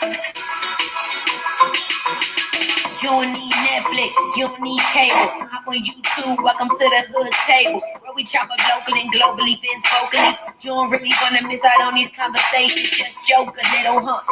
You don't need Netflix, you don't need cable. Hop on YouTube, welcome to the hood table. Where we chop up locally and globally, Vince vocally. You don't really wanna miss out on these conversations. Just joke a little, laugh a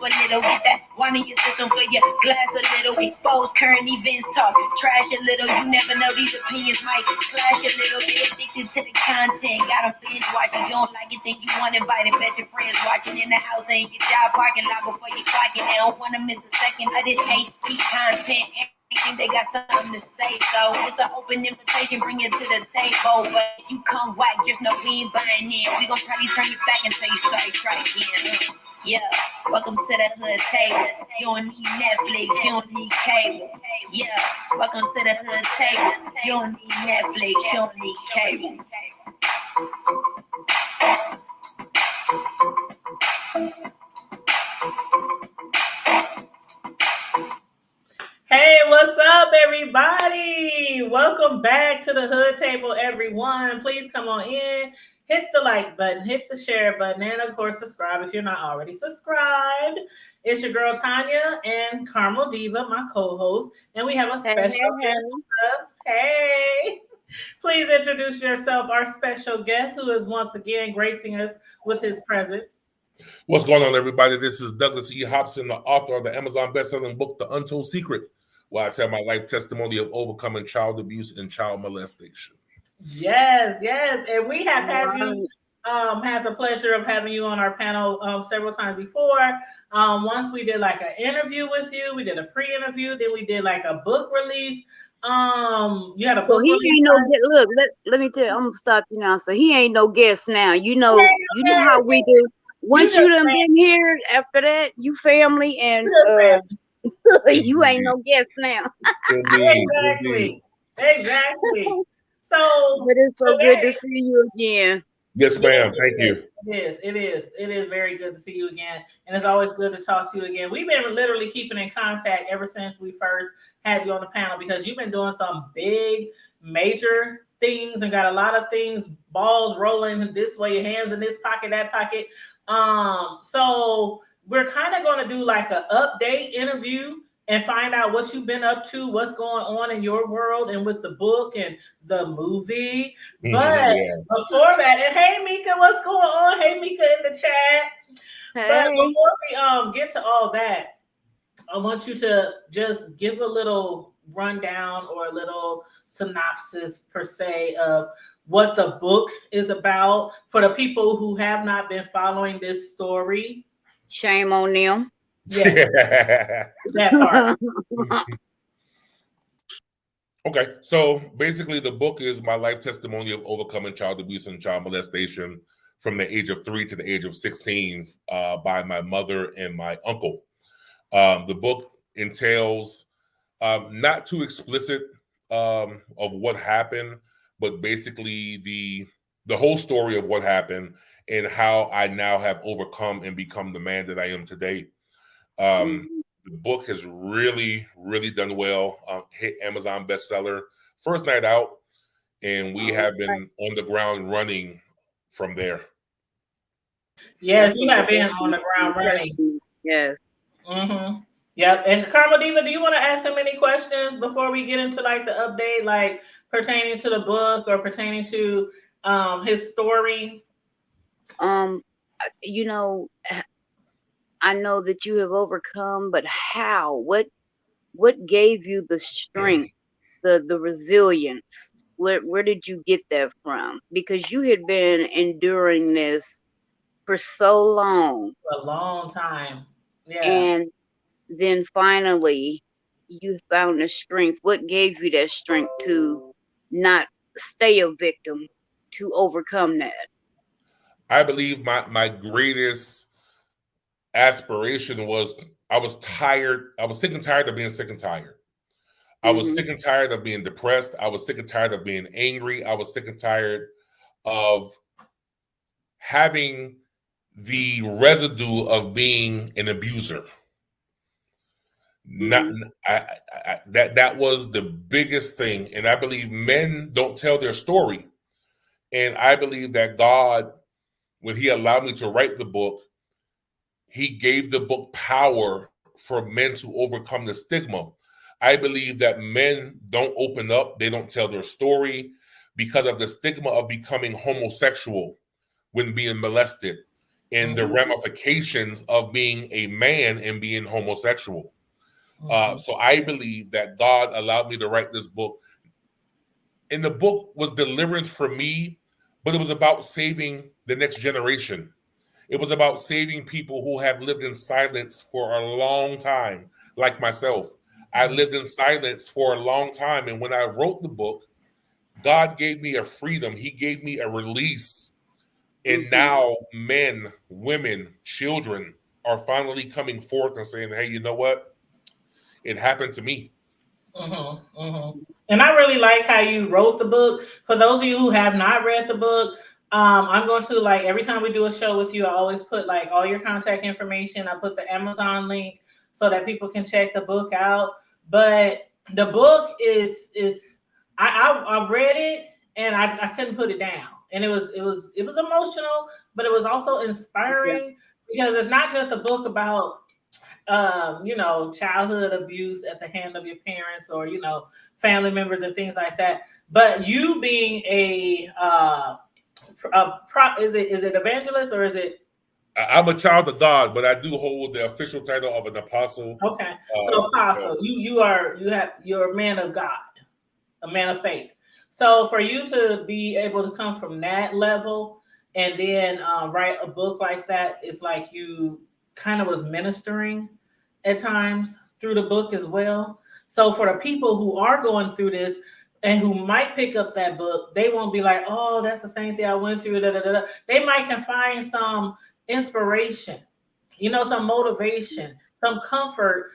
little. Get that wine in your system for your glass a little. Expose current events, talk trash a little. You never know, these opinions might clash a little. They addicted to the content, got them binge watching. You don't like it, then you want to invite it. Bet your friends watching in the house and your job parking lot before you clock it. They don't wanna miss a second of this HD content. Everything they got something to say, so it's an open invitation, bring it to the table. But if you come whack, just know we ain't buying in. We gon' probably turn you back and tell you sorry, try again. Yeah, welcome to the hood table. You don't need Netflix, you don't need cable. Yeah, welcome to the hood table. You don't need Netflix, you don't need cable. Hey, what's up, everybody? Welcome back to the Hood Table, everyone. Please come on in, hit the like button, hit the share button, and of course, subscribe if you're not already subscribed. It's your girl, Tanya, and Carmel Diva, my co-host, and we have a special guest with us. Hey! Please introduce yourself, our special guest, who is once again gracing us with his presence. What's going on, everybody? This is Douglas E. Hopson, the author of the Amazon best-selling book, The Untold Secret, where I tell my life testimony of overcoming child abuse and child molestation. Yes, and we have had you had the pleasure of having you on our panel several times before. Once we did like an interview with you, we did a pre-interview, then we did like a book release. You had a book release. Ain't no look. Let me tell you, I'm gonna stop you now. So he ain't no guest now. You know how we do. Once you done been here, after that, you family, and you ain't no guest now. Exactly. So, but it's so good to see you again. Yes, ma'am. Thank you. It is very good to see you again, and it's always good to talk to you again. We've been literally keeping in contact ever since we first had you on the panel, because you've been doing some big, major things and got a lot of things, balls rolling this way, your hands in this pocket, that pocket. So we're kind of going to do like an update interview and find out what you've been up to, what's going on in your world and with the book and the movie. But before that, and hey Mika, what's going on? Hey Mika in the chat. Hey. But before we get to all that, I want you to just give a little rundown or a little synopsis per se of what the book is about for the people who have not been following this story. Shame on them. Yeah, that part. Okay, so basically the book is my life testimony of overcoming child abuse and child molestation from the age of 3 to the age of 16 by my mother and my uncle. The book entails not too explicit of what happened, but basically the whole story of what happened and how I now have overcome and become the man that I am today. The book has really, really done well. Hit Amazon bestseller first night out, and we have been on the ground running from there. Yes, you have been on the ground running. Yes. Mm-hmm. Yep. And Carmel Diva, do you want to ask him any questions before we get into like the update, like pertaining to the book or pertaining to his story? You know, I know that you have overcome, but how? What gave you the strength, the resilience? Where did you get that from? Because you had been enduring this for so long. For a long time. Yeah. And then finally you found the strength. What gave you that strength to not stay a victim, to overcome that? I believe my greatest aspiration was I was tired. I was sick and tired of being sick and tired. I was sick and tired of being depressed. I was sick and tired of being angry. I was sick and tired of having the residue of being an abuser. That was the biggest thing. And I believe men don't tell their story. And I believe that God, when he allowed me to write the book, he gave the book power for men to overcome the stigma. I believe that men don't open up, they don't tell their story because of the stigma of becoming homosexual when being molested and the ramifications of being a man and being homosexual. So I believe that God allowed me to write this book. And the book was deliverance for me, but it was about saving the next generation. It was about saving people who have lived in silence for a long time, like myself. I lived in silence for a long time. And when I wrote the book, God gave me a freedom. He gave me a release. And now men, women, children are finally coming forth and saying, hey, you know what? It happened to me. And I really like how you wrote the book. For those of you who have not read the book, I'm going to, like, every time we do a show with you, I always put like all your contact information. I put the Amazon link so that people can check the book out. But the book is I read it and I couldn't put it down. And it was emotional, but it was also inspiring because it's not just a book about childhood abuse at the hand of your parents or, family members and things like that. But you being is it evangelist or is it? I'm a child of God, but I do hold the official title of an apostle. Okay, so apostle, you're a man of God, a man of faith. So for you to be able to come from that level and then write a book like that, it's like you kind of was ministering at times through the book as well. So for the people who are going through this and who might pick up that book, they won't be like, oh, that's the same thing I went through. Da, da, da, da. They might can find some inspiration, some motivation, some comfort,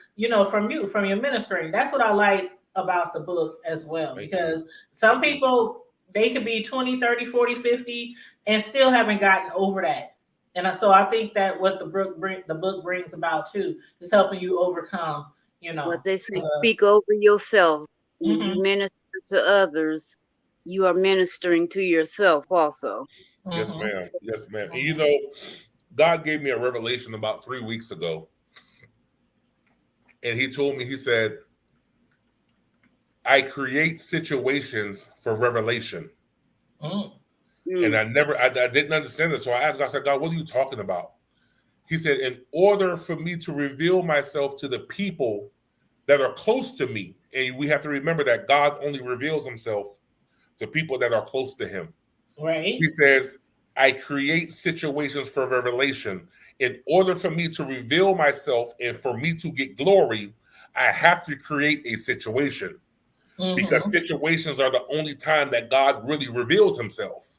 from you, from your ministering. That's what I like about the book as well, because some people, they could be 20, 30, 40, 50 and still haven't gotten over that. And so I think that what the book brings about too is helping you overcome, what they say, speak over yourself. When you minister to others, you are ministering to yourself also. Yes, ma'am. Yes, ma'am. And God gave me a revelation about 3 weeks ago. And he told me, he said, I create situations for revelation. And I didn't understand this. So I asked God, I said, God, what are you talking about? He said, in order for me to reveal myself to the people that are close to me, and we have to remember that God only reveals himself to people that are close to him. Right. He says, I create situations for revelation. In order for me to reveal myself and for me to get glory, I have to create a situation. Because situations are the only time that God really reveals himself.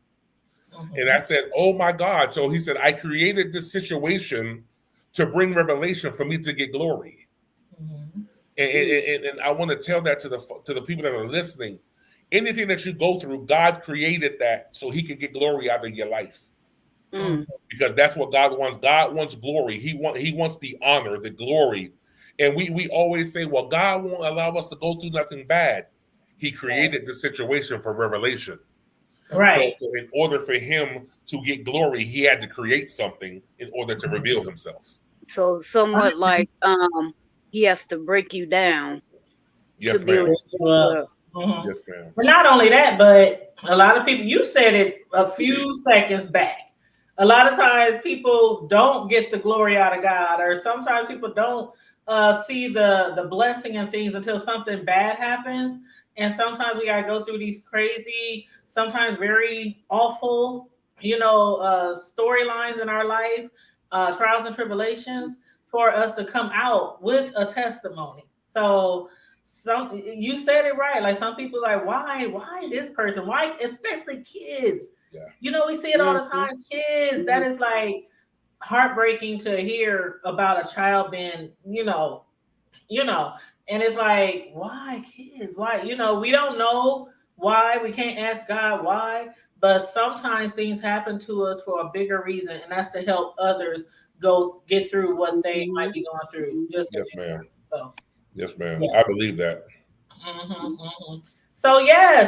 And I said, oh my God. So he said, I created this situation to bring revelation for me to get glory. And I want to tell that to the people that are listening. Anything that you go through, God created that so he can get glory out of your life. Because that's what God wants. God wants glory. He wants the honor, the glory. And we always say, well, God won't allow us to go through nothing bad. He created the situation for revelation. Right. So in order for him to get glory, he had to create something in order to reveal himself. So somewhat like he has to break you down Yes, to build you up. Yes, ma'am. But not only that, but a lot of people, you said it a few seconds back. A lot of times people don't get the glory out of God, or sometimes people don't see the blessing and things until something bad happens. And sometimes we gotta go through these crazy, sometimes very awful, storylines in our life, trials and tribulations, for us to come out with a testimony. So you said it right. Like some people like, why this person? Why, especially kids? Yeah. We see it all the time. Kids, that is like heartbreaking to hear about a child being, and it's like, why kids? Why? We don't know why. We can't ask God why, but sometimes things happen to us for a bigger reason, and that's to help others get through what they might be going through. Yes, ma'am. So. Yes, ma'am. Yeah. I believe that. So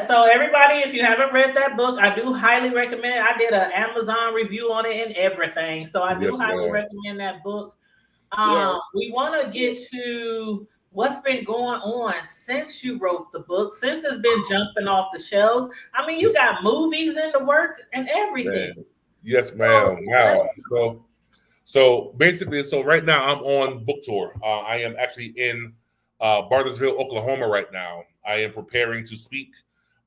so everybody, if you haven't read that book, I do highly recommend it. I did an Amazon review on it and everything. So I do highly recommend that book. Yeah. We want to get to what's been going on since you wrote the book, since it's been jumping off the shelves. I mean, you got movies in the work and everything. Man. Yes, ma'am. Wow. So basically, so right now I'm on book tour. I am actually in Bartlesville, Oklahoma right now. I am preparing to speak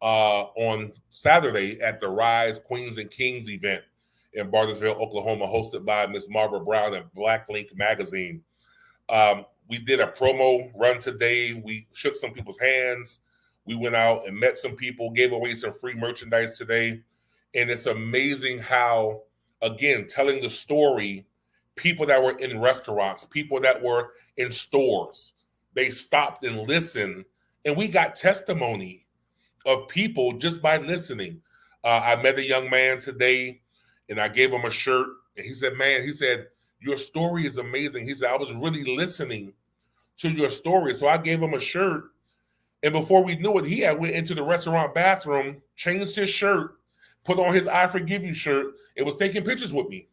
on Saturday at the Rise Queens and Kings event in Bartlesville, Oklahoma, hosted by Miss Marva Brown and Black Link Magazine. We did a promo run today. We shook some people's hands. We went out and met some people, gave away some free merchandise today. And it's amazing how, again, telling the story, people that were in restaurants, people that were in stores, they stopped and listened. And we got testimony of people just by listening. I met a young man today and I gave him a shirt. And he said, man, he said, your story is amazing. He said, I was really listening to your story. So I gave him a shirt. And before we knew it, he had went into the restaurant bathroom, changed his shirt, put on his I Forgive You shirt, and was taking pictures with me.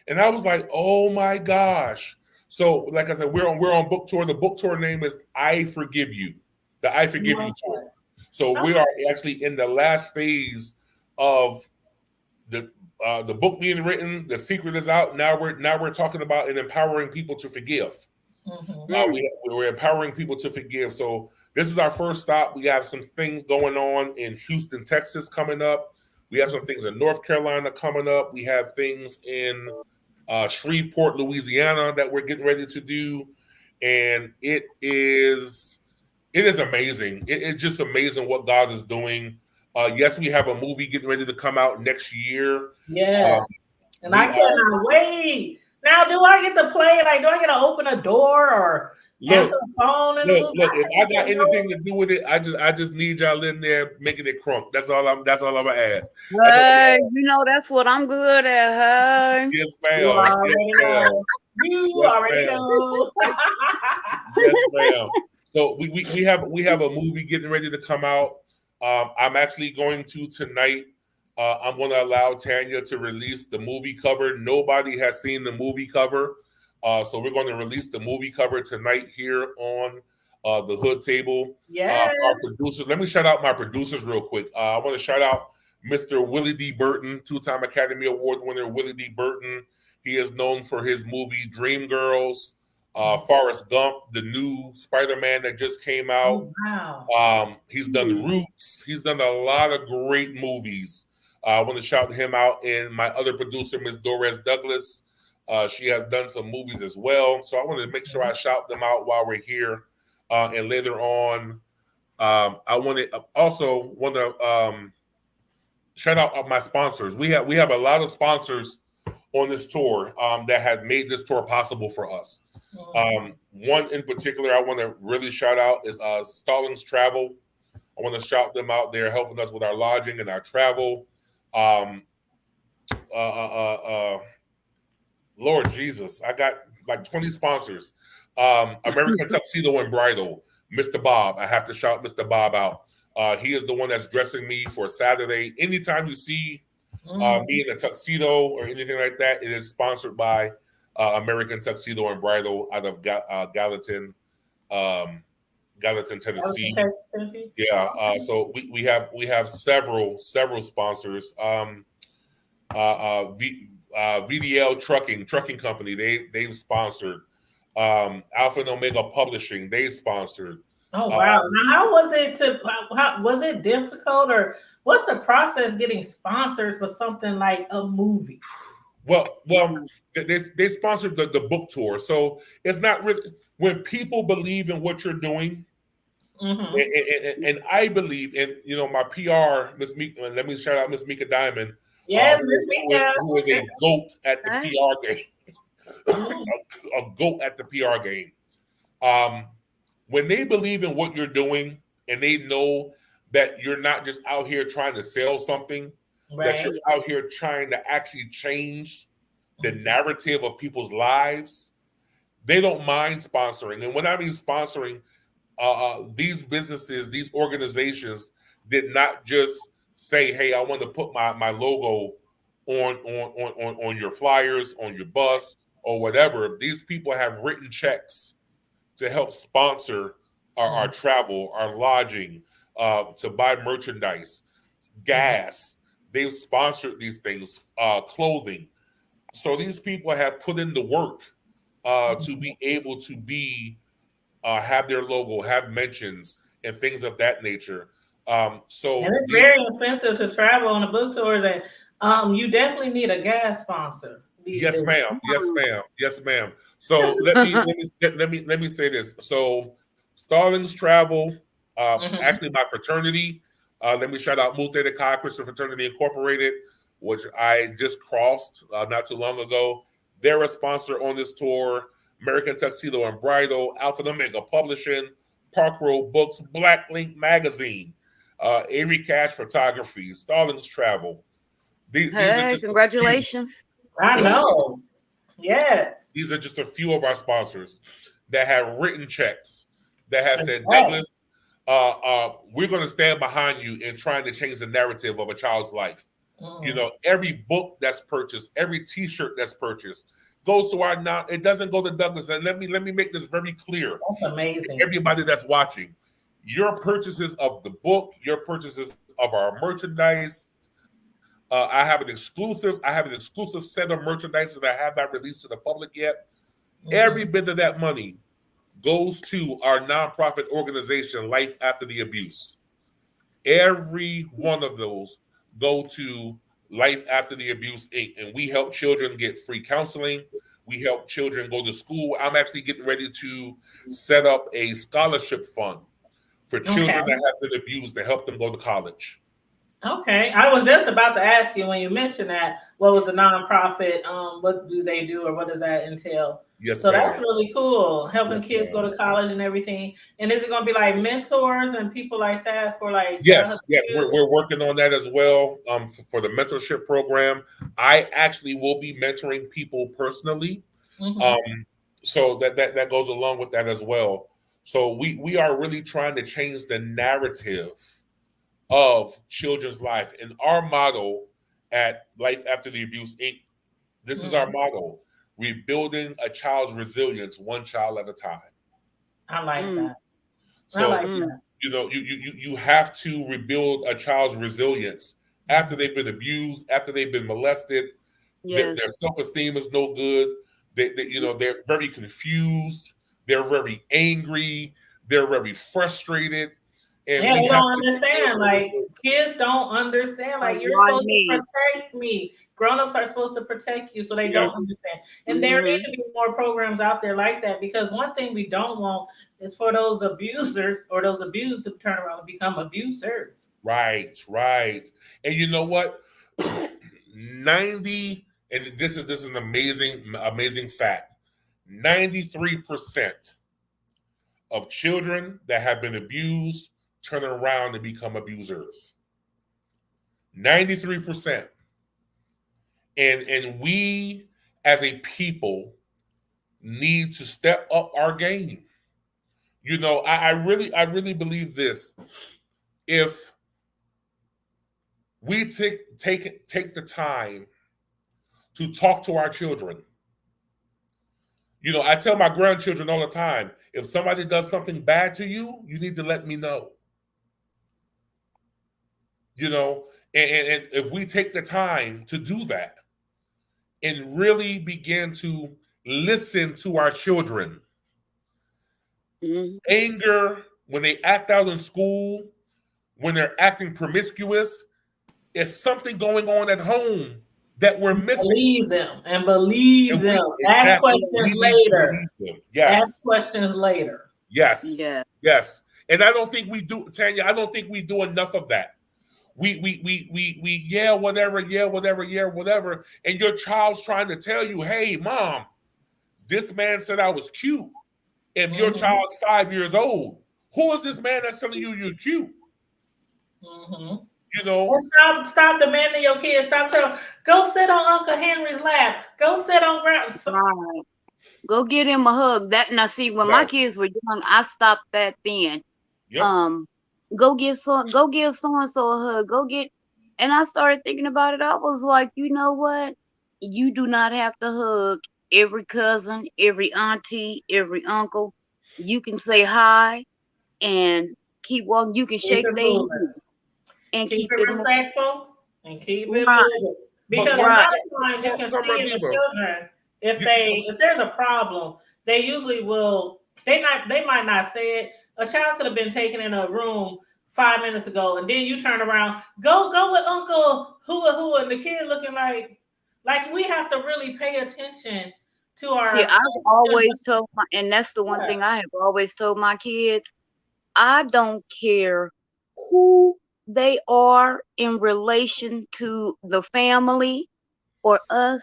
And I was like, oh my gosh. So, like I said, we're on book tour. The book tour name is I Forgive You, the I Forgive You tour. So we are actually in the last phase of the book being written. The secret is out. Now we're talking about and empowering people to forgive. Mm-hmm. We're empowering people to forgive. So this is our first stop. We have some things going on in Houston, Texas coming up. We have some things in North Carolina coming up. We have things in Shreveport, Louisiana that we're getting ready to do. And it is amazing. It's just amazing what God is doing. Yes, we have a movie getting ready to come out next year. Yeah. And I cannot wait. Now, do I get to play? Like, do I get to open a door or answer the phone? Look, if I got anything to do with it, I just need y'all in there making it crunk. That's all I'm gonna ask. Hey, you know that's what I'm good at, huh? Yes, ma'am. You already know. You already know. Yes, ma'am. So we have a movie getting ready to come out. I'm actually going to tonight. I'm going to allow Tanya to release the movie cover. Nobody has seen the movie cover. So we're going to release the movie cover tonight here on the Hood Table. Yes. Our producers. Let me shout out my producers real quick. I want to shout out Mr. Willie D. Burton, two-time Academy Award winner Willie D. Burton. He is known for his movie Dreamgirls, Forrest Gump, the new Spider-Man that just came out. Oh, wow. He's done Roots. He's done a lot of great movies. I want to shout him out. And my other producer, Miss Doris Douglas, she has done some movies as well. So I want to make sure I shout them out while we're here. And later on, I want to shout out my sponsors. We have a lot of sponsors on this tour that have made this tour possible for us. One in particular I want to really shout out is Stallings Travel. I want to shout them out. They're helping us with our lodging and our travel. Lord Jesus, I got like 20 sponsors. American Tuxedo and Bridal, Mr. Bob. I have to shout Mr. Bob out. He is the one that's dressing me for Saturday. Anytime you see me in a tuxedo or anything like that, it is sponsored by American Tuxedo and Bridal out of Gallatin, Tennessee. Yeah. So we have several sponsors. VDL Trucking Company. They've sponsored. Alpha and Omega Publishing. They sponsored. Oh wow! Now, how was it was it difficult, or what's the process getting sponsors for something like a movie? Well, they sponsored the book tour, so it's not really when people believe in what you're doing, and I believe in my PR, Miss Mika. Let me shout out Miss Mika Diamond. Yes, Miss Mika, who is a GOAT at the PR game, a GOAT at the PR game. When they believe in what you're doing and they know that you're not just out here trying to sell something, that you're out here trying to actually change the narrative of people's lives, they don't mind sponsoring. And when I mean sponsoring, these businesses, these organizations did not just say, hey, I want to put my logo on your flyers, on your bus, or whatever, these people have written checks to help sponsor our travel, our lodging, to buy merchandise, gas. They've sponsored these things, clothing. So these people have put in the work to be able to be have their logo, have mentions, and things of that nature. And So it's these, very expensive to travel on the book tours, and you definitely need a gas sponsor these yes, days. ma'am, yes, ma'am, yes, ma'am. So let me say this. So Starlings Travel, Mhm. actually my fraternity. Let me shout out Mu Theta Chi Christian Fraternity Incorporated, which I just crossed not too long ago. They're a sponsor on this tour. American Tuxedo and Bridal, Alpha and Omega Publishing, Park Road Books, Black Link Magazine, Avery Cash Photography, Starlings Travel. These are Hey, just a few. congratulations. I know. Yes. These are just a few of our sponsors that have written checks that have said, Exactly. Douglas, we're going to stand behind you in trying to change the narrative of a child's life. You Mhm. know, every book that's purchased, every T-shirt that's purchased goes to our now. It doesn't go to Douglas. And let me make this very clear That's to amazing. everybody that's watching. Your purchases of the book, your purchases of our merchandise. I have an exclusive set of merchandise that I have not released to the public yet. Every Mhm. bit of that money goes to our nonprofit organization, Life After the Abuse. Every one of those go to Life After the Abuse Inc. And we help children get free counseling. We help children go to school. I'm actually getting ready to set up a scholarship fund for Okay. children that have been abused to help them go to college. Okay. I was just about to ask you when you mentioned that, what was the nonprofit? What do they do, or what does that entail? Yes, So that's ma'am. really cool. Helping Yes, kids go ma'am. to college and everything. And is it going to be like mentors and people like that for like childhood Yes, we're, abuse? we're working on that as well, for the mentorship program. I actually will be mentoring people personally. Hmm. Um, so that goes along with that as well. So we are really trying to change the narrative of children's life. And our motto at Life After the Abuse Inc., this is our Hmm. motto: rebuilding a child's resilience one child at a time. I like Mm, that. I So like mm, that. you have to rebuild a child's resilience after Mhm. they've been abused, after they've been molested. Their yes. self-esteem is no good. They're very confused. They're very angry. They're very frustrated, and Yeah, we they have don't to build understand. those Like kids don't understand. Like, Like you're why supposed to me? protect me. Grown-ups are supposed to protect you, so they don't yes, understand. And there need Mm-hmm. to be more programs out there like that because one thing we don't want is for those abusers or those abused to turn around and become abusers. right. And you know what? 90, and this is an amazing fact. 93% of children that have been abused turn around and become abusers. 93%. And we as a people need to step up our game. You know, I really believe this. If we take the time to talk to our children, you know, I tell my grandchildren all the time, if somebody does something bad to you, you need to let me know. You know, and if we take the time to do that and really begin to listen to our children, Mm-hmm. anger when they act out in school, when they're acting promiscuous, is something going on at home that we're missing. Believe them and believe And we them. Ask exactly questions we need to later. believe them. Ask Yes, questions later. yes, Yeah. yes. And I don't think we do, Tanya. I don't think we do enough of that. We yeah, whatever, yeah, whatever, yeah, whatever. And your child's trying to tell you, hey, mom, this man said I was cute. If your Hmm. child's 5 years old, who is this man that's telling you you're cute? Hmm. You know, And stop demanding your kids. Stop telling them, go sit on Uncle Henry's lap. Go sit on ground. So, Right. Go get him a hug. That now see when my yes, kids were young, I stopped that then. yep, Um, go give so and so a hug. Go get and I started thinking about it. I was like, you know what? You do not have to hug. every cousin, every auntie, every uncle. You can say hi and keep walking. You can Keep shake it their moving. hand and Keep keep it it moving. respectful and keep it Right, moving. But Because a right. lot of times you can see in the Diva, children you, if there's a problem, they usually will they might not say it. A child could have been taken in a room 5 minutes ago, and then you turn around, go with Uncle who, and the kid looking like we have to really pay attention to See, our I've always told my, and that's the one thing I have always told my kids. I don't care who they are in relation to the family or us.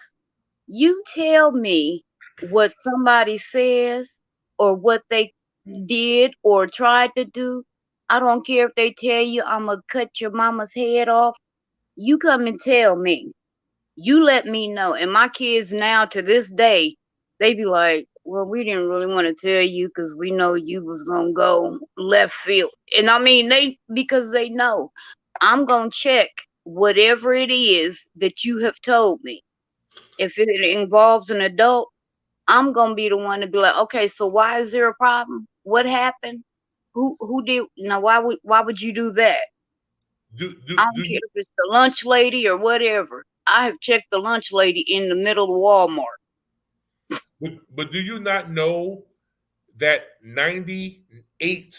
You tell me what somebody says or what they did or tried to do. I don't care if they tell you I'm going to cut your mama's head off. You come and tell me. You let me know. And my kids now to this day, they be like, well, we didn't really want to tell you because we know you was going to go left field. And I mean, because they know I'm going to check whatever it is that you have told me. If it involves an adult, I'm going to be the one to be like, okay, so why is there a problem? What happened? Who did, now why would you do that? I do don't care you, if it's the lunch lady or whatever. I have checked the lunch lady in the middle of Walmart. but do you not know that 98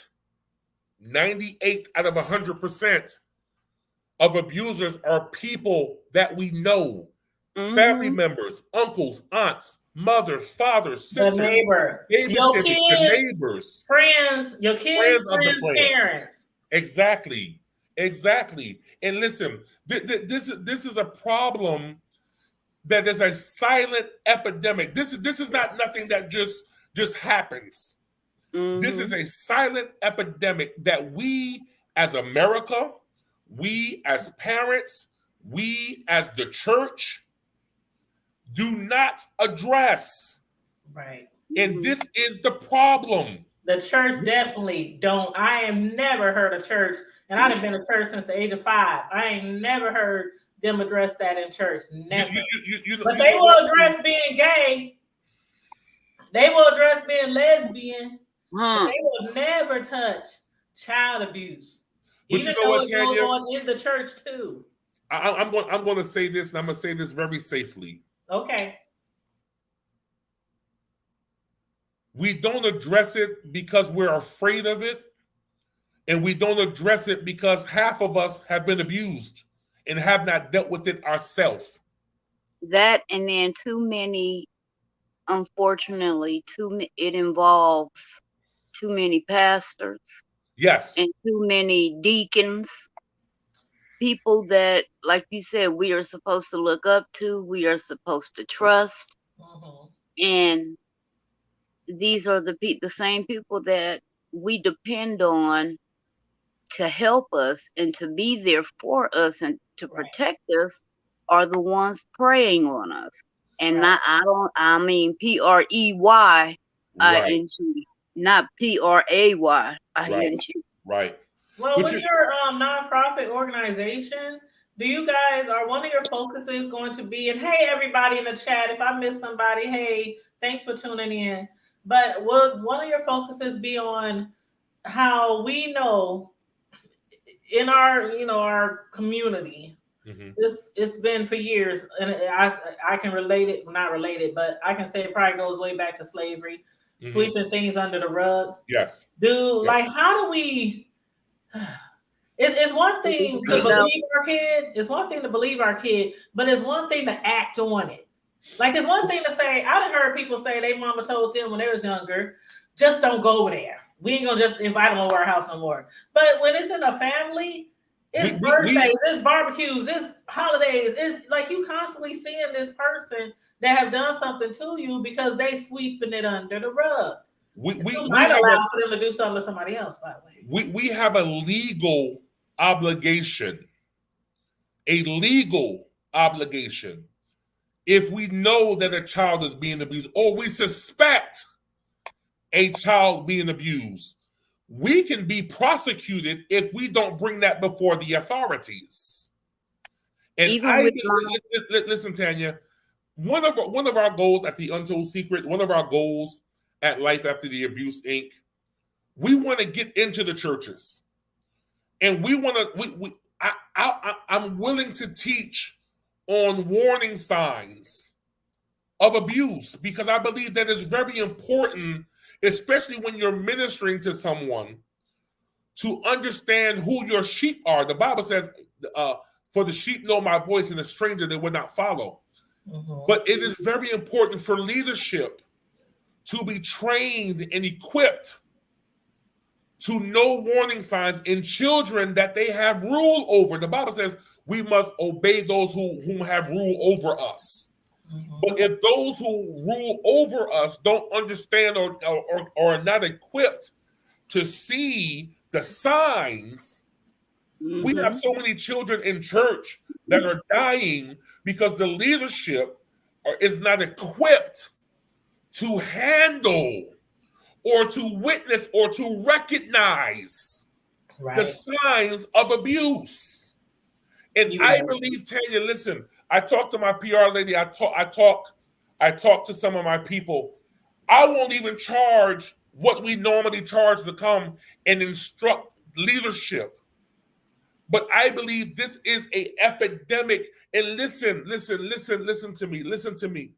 out of 100% of abusers are people that we know, family Mm-hmm. members, uncles, aunts, mothers, fathers, the sisters, neighbor, your babysitters, the kids, neighbors, friends, your kids, friends of the friends, friends. parents. Exactly. Exactly. And listen, this is a problem that is a silent epidemic. This is not nothing that just happens. This is Mm-hmm. a silent epidemic that we as America, we as parents, we as the church do not address. Right. And Mm-hmm. this is the problem. The church definitely don't. I ain't never heard a church, and I've been in church since the age of 5. I ain't never heard them address that in church. You Never. you you you, But you they know will what? address being gay. They will address being lesbian, but Huh. they will never touch child abuse, But you even know though what, it goes Tanya? on in the church too. I'm going to say this, and I'm going to say this very safely. Okay. We don't address it because we're afraid of it, and we don't address it because half of us have been abused and have not dealt with it ourselves. That and then too many, unfortunately, it involves too many pastors Yes. and too many deacons, people that, like you said, we are supposed to look up to, we are supposed to trust, Mhm. and these are the same people that we depend on to help us and to be there for us and to Right. protect us are the ones preying on us. And Right. not, I mean PREY Right. ING, not PRAY Right. ING. Right. Well, But with your nonprofit organization, do you guys are one of your focuses going to be? And hey, everybody in the chat, if I miss somebody, hey, thanks for tuning in. But will one of your focuses be on how we know in our our community? mm-hmm. It's been for years, and I can relate it, not relate it, but I can say it probably goes way back to slavery, Mm-hmm. sweeping things under the rug. Yes. Do Yes. like how do we? It's one thing to believe our kid. It's one thing to believe our kid, but it's one thing to act on it. Like it's one thing to say. I done heard people say they mama told them when they was younger, just don't go over there. We ain't gonna just invite them over our house no more. But when it's in a family, it's birthdays, it's barbecues, it's holidays. It's like you constantly seeing this person that have done something to you because they sweeping it under the rug. We might have allow for them to do something to somebody else, by the way. We have a legal obligation, if we know that a child is being abused or we suspect a child being abused. We can be prosecuted if we don't bring that before the authorities. And Even with listen, Tanya, one of our goals at the Untold Secret, one of our goals at Life After the Abuse Inc., we want to get into the churches, and we want to. I'm willing to teach on warning signs of abuse, because I believe that is very important, especially when you're ministering to someone, to understand who your sheep are. The Bible says, for the sheep know my voice, and a stranger they will not follow. Mm-hmm. But it is very important for leadership to be trained and equipped to know warning signs in children that they have rule over. The Bible says we must obey those whom have rule over us. Mm-hmm. But if those who rule over us don't understand or are not equipped to see the signs, mm-hmm. we have so many children in church that are dying because the leadership is not equipped to handle or to witness or to recognize the signs of abuse. And I believe, Tanya, listen, I talked to my PR lady, I talk to some of my people. I won't even charge what we normally charge to come and instruct leadership. But I believe this is an epidemic. And listen to me.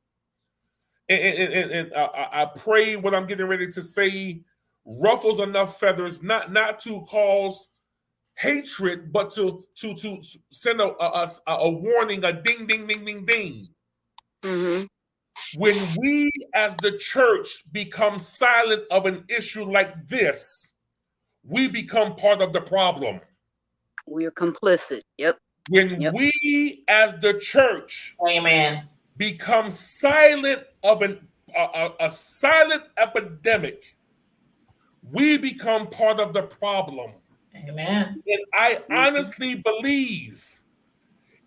And I pray what I'm getting ready to say ruffles enough feathers, not to cause hatred, but to send a warning, a ding, ding, ding, ding, ding. Mm-hmm. When we as the church become silent of an issue like this, we become part of the problem. We are complicit. Yep. When we as the church, amen, become silent of a silent epidemic, we become part of the problem. Amen. And I honestly believe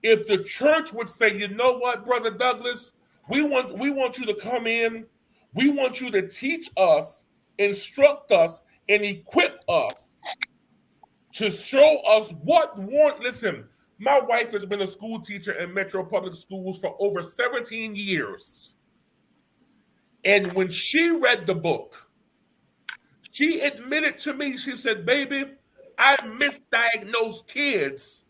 if the church would say, you know what, Brother Douglas, we want you to come in, we want you to teach us, instruct us, and equip us to show us what listen, my wife has been a school teacher in Metro Public Schools for over 17 years. And when she read the book, she admitted to me, she said, baby, I misdiagnosed kids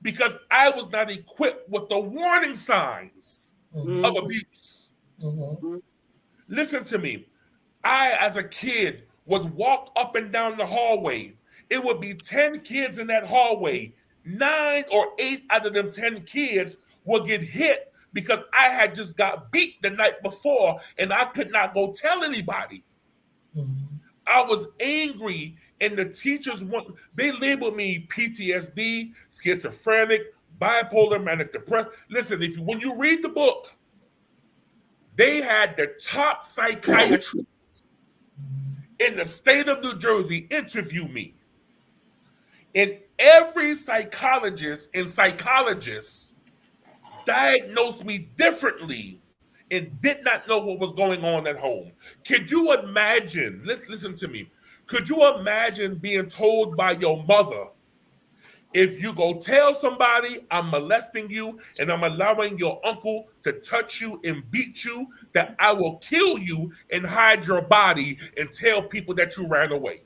because I was not equipped with the warning signs of abuse. Mm-hmm. Listen to me. I, as a kid, would walk up and down the hallway. It would be 10 kids in that hallway. 9 or 8 out of them 10 kids will get hit because I had just got beat the night before and I could not go tell anybody. Mm-hmm. I was angry, and the teachers they labeled me PTSD, schizophrenic, bipolar, manic depression. Listen, when you read the book, they had the top psychiatrists in the state of New Jersey interview me. And every psychologist and psychologist diagnosed me differently and did not know what was going on at home. Could you imagine, listen to me, could you imagine being told by your mother, if you go tell somebody I'm molesting you and I'm allowing your uncle to touch you and beat you, that I will kill you and hide your body and tell people that you ran away?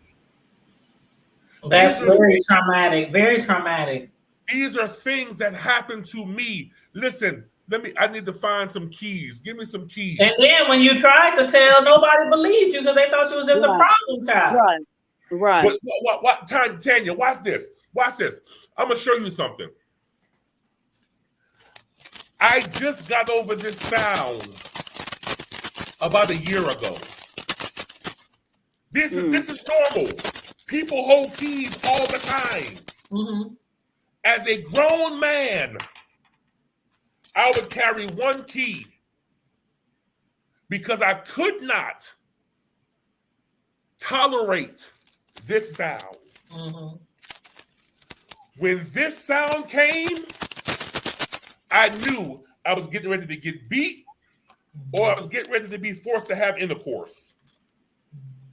That's very traumatic, very traumatic. These are things that happen to me. Listen, I need to find some keys. Give me some keys. And then when you tried to tell, nobody believed you because they thought you was just a problem child. Right. What, Tanya, watch this. I'm going to show you something. I just got over this sound about a year ago. This is normal. People hold keys all the time. Mm-hmm. As a grown man, I would carry one key because I could not tolerate this sound. Mm-hmm. When this sound came, I knew I was getting ready to get beat or I was getting ready to be forced to have intercourse.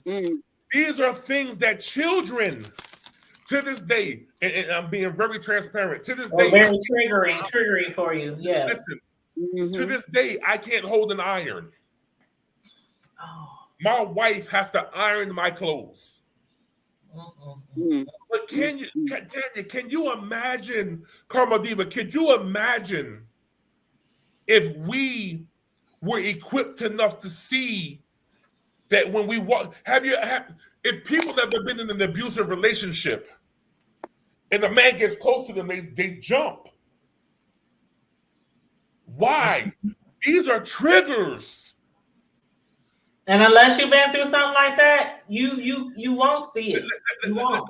Mm. These are things that children, to this day, and I'm being very transparent, to this day. Very triggering for you, yes. Listen, To this day, I can't hold an iron. Oh. My wife has to iron my clothes. But Tanya, can you imagine, Karma Diva, could you imagine if we were equipped enough to see that when we walk, if people have ever been in an abusive relationship and a man gets close to them, they jump. Why? These are triggers. And unless you've been through something like that, you won't see it. You won't.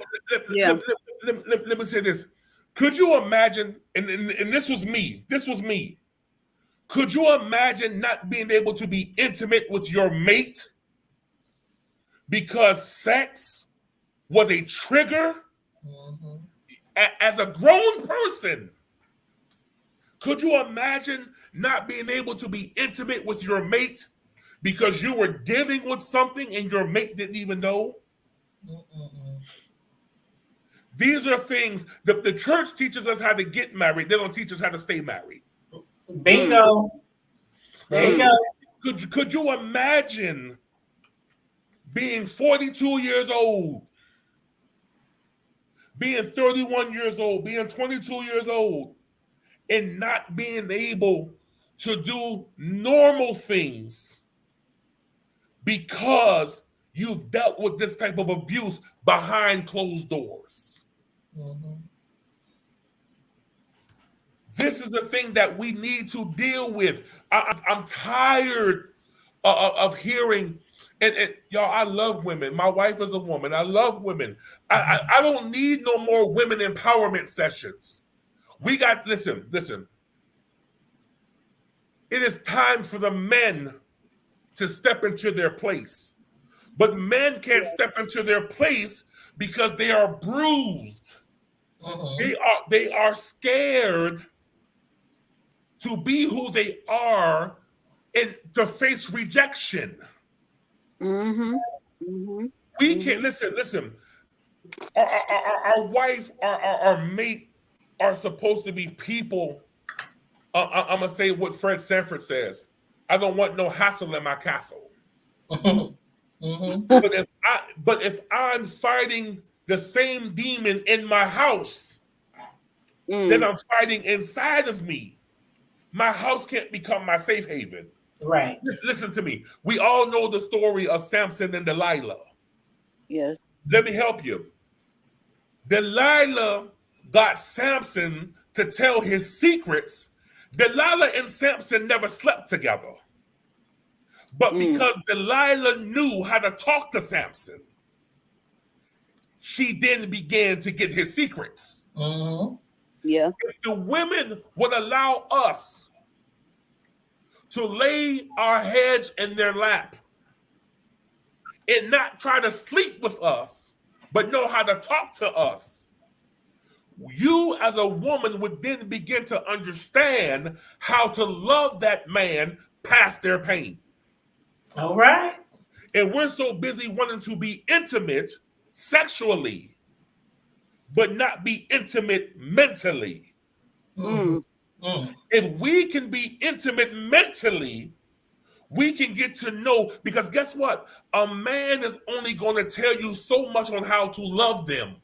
Yeah. Let me say this. Could you imagine, and this was me, could you imagine not being able to be intimate with your mate because sex was a trigger? As a grown person, could you imagine not being able to be intimate with your mate because you were dealing with something and your mate didn't even know? These are things that the church teaches us how to get married. They don't teach us how to stay married. Bingo. There you go. Could you imagine being 42 years old, being 31 years old, being 22 years old, and not being able to do normal things because you've dealt with this type of abuse behind closed doors? This is the thing that we need to deal with. I'm tired of hearing, and y'all, I love women. My wife is a woman. I love women. I don't need no more women empowerment sessions. We got, listen. It is time for the men to step into their place. But men can't step into their place because they are bruised. They are scared to be who they are and to face rejection. We can't, listen. Our wife, our mate are supposed to be people. I'm gonna say what Fred Sanford says. I don't want no hassle in my castle. But if I'm fighting the same demon in my house that I'm fighting inside of me, my house can't become my safe haven. Right. Listen to me. We all know the story of Samson and Delilah. Yes. Let me help you. Delilah got Samson to tell his secrets. Delilah and Samson never slept together. But because Delilah knew how to talk to Samson, she then began to get his secrets. Yeah. If the women would allow us to lay our heads in their lap and not try to sleep with us, but know how to talk to us, you as a woman would then begin to understand how to love that man past their pain. All right. And we're so busy wanting to be intimate sexually, but not be intimate mentally. If we can be intimate mentally, we can get to know, because guess what? A man is only going to tell you so much on how to love them.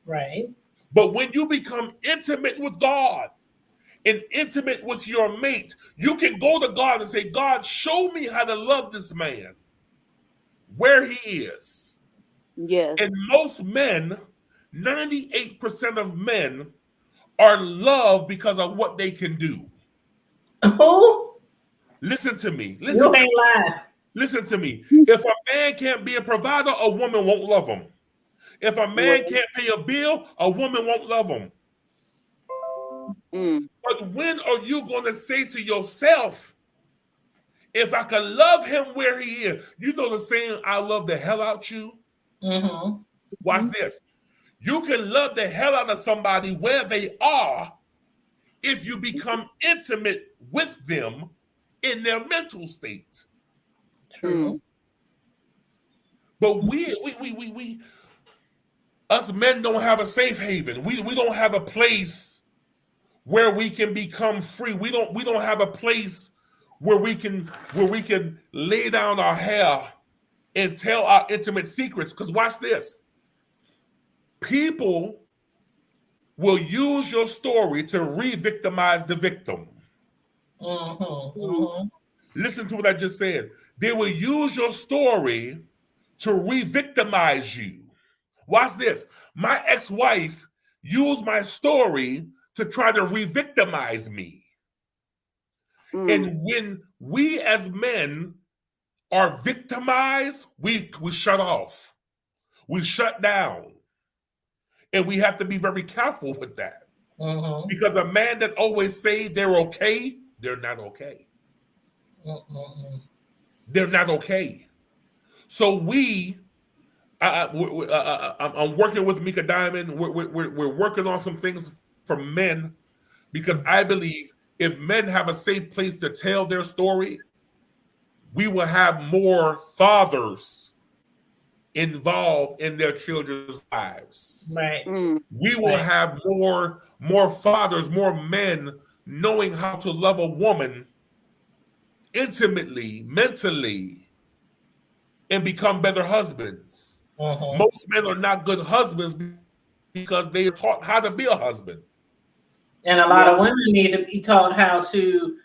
Right. But when you become intimate with God and intimate with your mate, you can go to God and say, God, show me how to love this man where he is. Yes. And most men, 98% of men, are loved because of what they can do. Oh, Listen to me. you ain't lying. Listen to me. If a man can't be a provider, a woman won't love him. If a man can't pay a bill, a woman won't love him. But when are you going to say to yourself, if I can love him where he is? You know the saying, I love the hell out you? Watch this. You can love the hell out of somebody where they are if you become intimate with them in their mental state. But we us men don't have a safe haven. We don't have a place where we can become free. We don't have a place where we can lay down our hair and tell our intimate secrets. Because watch this. People will use your story to re-victimize the victim. Listen to what I just said. They will use your story to re-victimize you. Watch this. My ex-wife used my story to try to re-victimize me. And when we as men are victimized, we shut off. We shut down. And we have to be very careful with that. Because a man that always say they're okay, they're not okay. They're not okay. So I'm working with Mika Diamond. We're working on some things for men, because I believe if men have a safe place to tell their story, we will have more fathers involved in their children's lives. Right. We will have more fathers, more men knowing how to love a woman intimately, mentally, and become better husbands. Most men are not good husbands because they are taught how to be a husband. And a lot of women need to be taught how to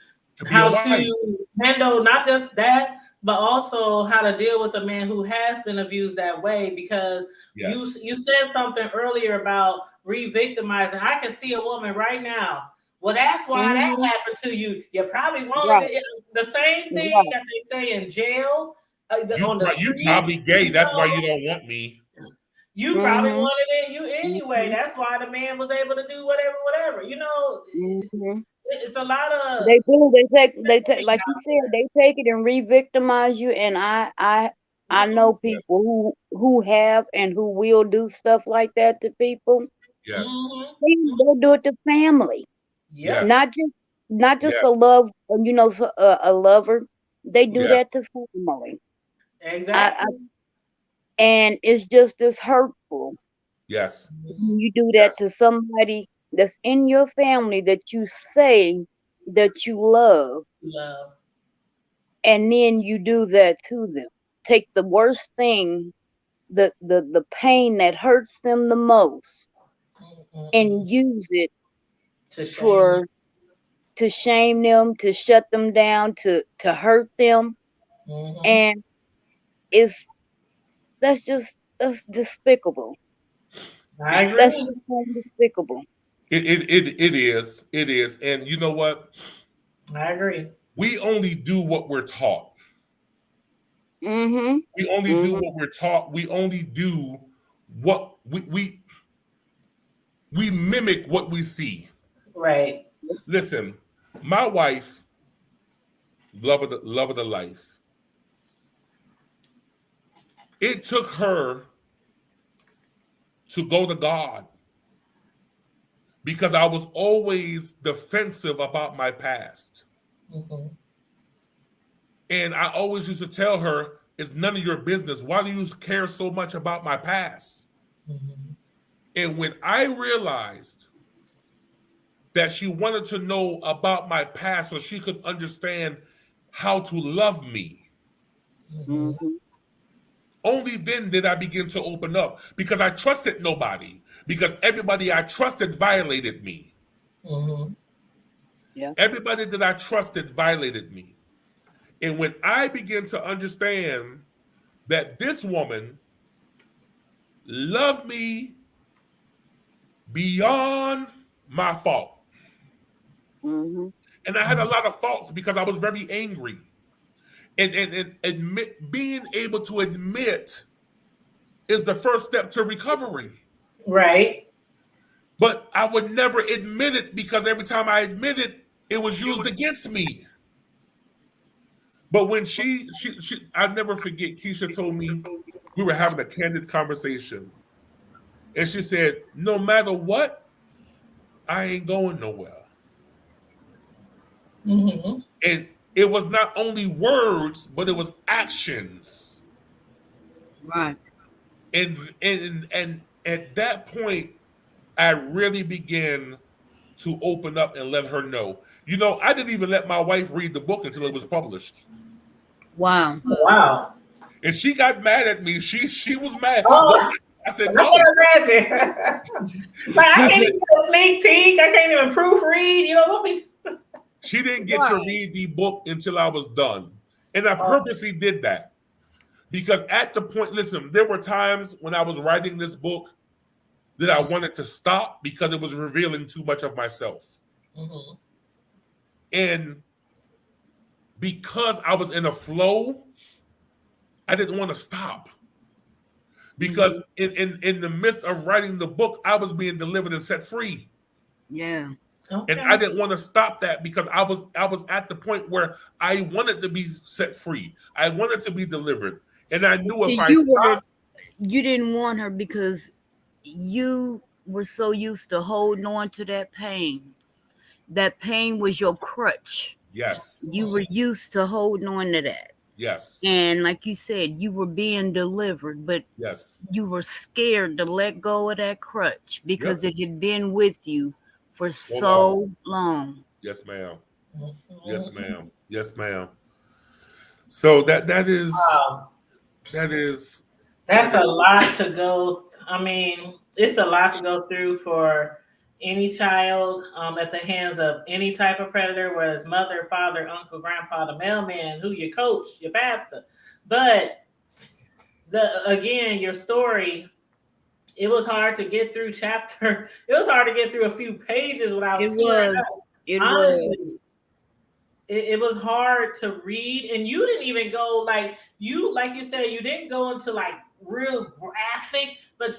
handle not just that, but also how to deal with a man who has been abused that way. Because you said something earlier about re-victimizing. I can see a woman right now. Well, that's why that happened to you. You probably wanted it. The same thing that they say in jail. You probably gay. That's why you don't want me. You probably wanted it you anyway. That's why the man was able to do whatever. You know, it's a lot of they do. They take like you said, they take it and re-victimize you. And I know people who have and who will do stuff like that to people. Yes. They'll do it to family. Yes. Not just a love, a lover. They do that to family. Exactly. And it's just as hurtful. Yes. You do that to somebody that's in your family that you say that you love. And then you do that to them. Take the worst thing, the pain that hurts them the most, and use it to shame them, to shut them down, to hurt them. And that's despicable. I agree. That's just despicable. It is. And you know what? I agree. We only do what we're taught. We only do what we're taught. We only do what we mimic what we see. Right. Listen, my wife, love of the life. It took her to go to God because I was always defensive about my past. And I always used to tell her, it's none of your business. Why do you care so much about my past? And when I realized that she wanted to know about my past so she could understand how to love me, only then did I begin to open up, because I trusted nobody, because everybody I trusted violated me. Everybody that I trusted violated me. And when I began to understand that this woman loved me beyond my fault. And I had a lot of faults because I was very angry. And being able to admit is the first step to recovery. Right. But I would never admit it because every time I admit it, it was used against me. But when she I never forget, Keisha told me, we were having a candid conversation. And she said, no matter what, I ain't going nowhere. And it was not only words, but it was actions. Right. And at that point, I really began to open up and let her know. You know, I didn't even let my wife read the book until it was published. Wow. Wow. And she got mad at me. She was mad. Oh, I said, I no. can imagine. Like I can't even get a sneak peek. I can't even proofread. You know, let me. She didn't get to read the book until I was done. And I purposely did that. Because at the point, listen, there were times when I was writing this book that I wanted to stop because it was revealing too much of myself. Mm-hmm. And because I was in a flow, I didn't want to stop. Because in the midst of writing the book, I was being delivered and set free. Yeah. Okay. And I didn't want to stop that because I was at the point where I wanted to be set free. I wanted to be delivered. And I knew if I stopped, You didn't want her because you were so used to holding on to that pain. That pain was your crutch. yes, You were used to holding on to that. yes, And like you said, you were being delivered, but yes. you were scared to let go of that crutch because Yep. it had been with you for So so long. Yes, ma'am. Mm-hmm. Yes, ma'am. Yes, ma'am. So that is Wow. That's a lot to go. I mean, it's a lot to go through for any child at the hands of any type of predator, whether it's mother, father, uncle, grandpa, the mailman, who your coach, your pastor. But your story, it was hard to get through chapter. It was hard to get through a few pages without It tearing was. up. It Honestly, was. it was hard to read, and you didn't even go like you said, you didn't go into like real graphic, but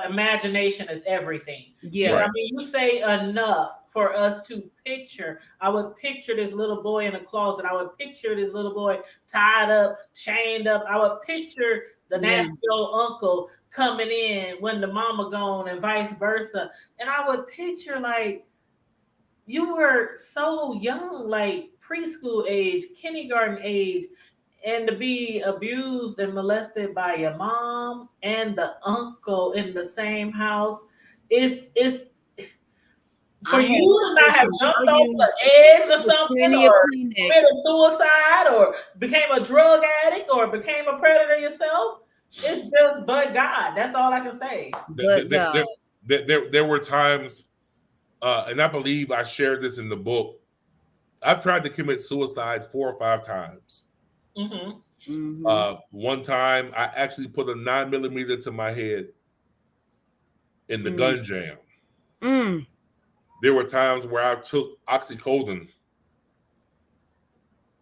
imagination is everything. Yeah. Right. You say enough for us to picture. I would picture this little boy in a closet. I would picture this little boy tied up, chained up. I would picture the nasty old uncle coming in when the mama gone and vice versa. And I would picture like you were so young, like preschool age, kindergarten age, and to be abused and molested by your mom and the uncle in the same house. It's for I you had to not have jumped over used the edge or something, plenty of or Kleenex. committed suicide, or became a drug addict, or became a predator yourself. It's just but God. That's all I can say. But God. There were times, and I believe I shared this in the book. I've tried to commit suicide 4 or 5 times. Mm-hmm. One time, I actually put a 9mm to my head in the gun jam. There were times where I took oxycodone,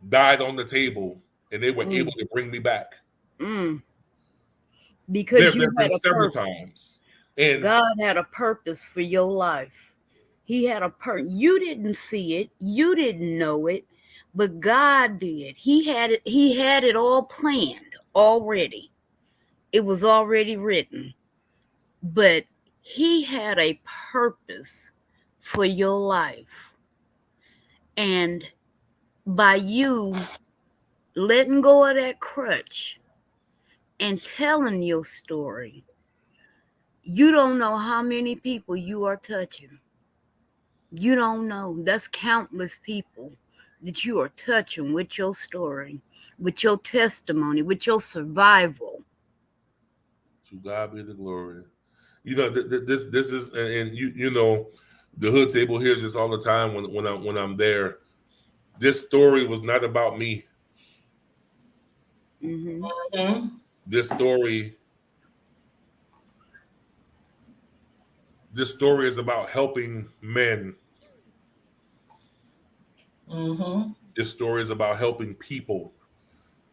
died on the table, and they were able to bring me back. Because there have been several times. And God had a purpose for your life. He had a purpose. You didn't see it. You didn't know it, but God did. He had it. He had it all planned already. It was already written, but he had a purpose for your life. And by you letting go of that crutch and telling your story, you don't know how many people you are touching. You don't know. That's countless people that you are touching with your story, with your testimony, with your survival. To God be the glory. You know, this is, and you know, the hood table hears this all the time when I'm there. This story was not about me. Mm-hmm. This story is about helping men. Mm-hmm. This story is about helping people.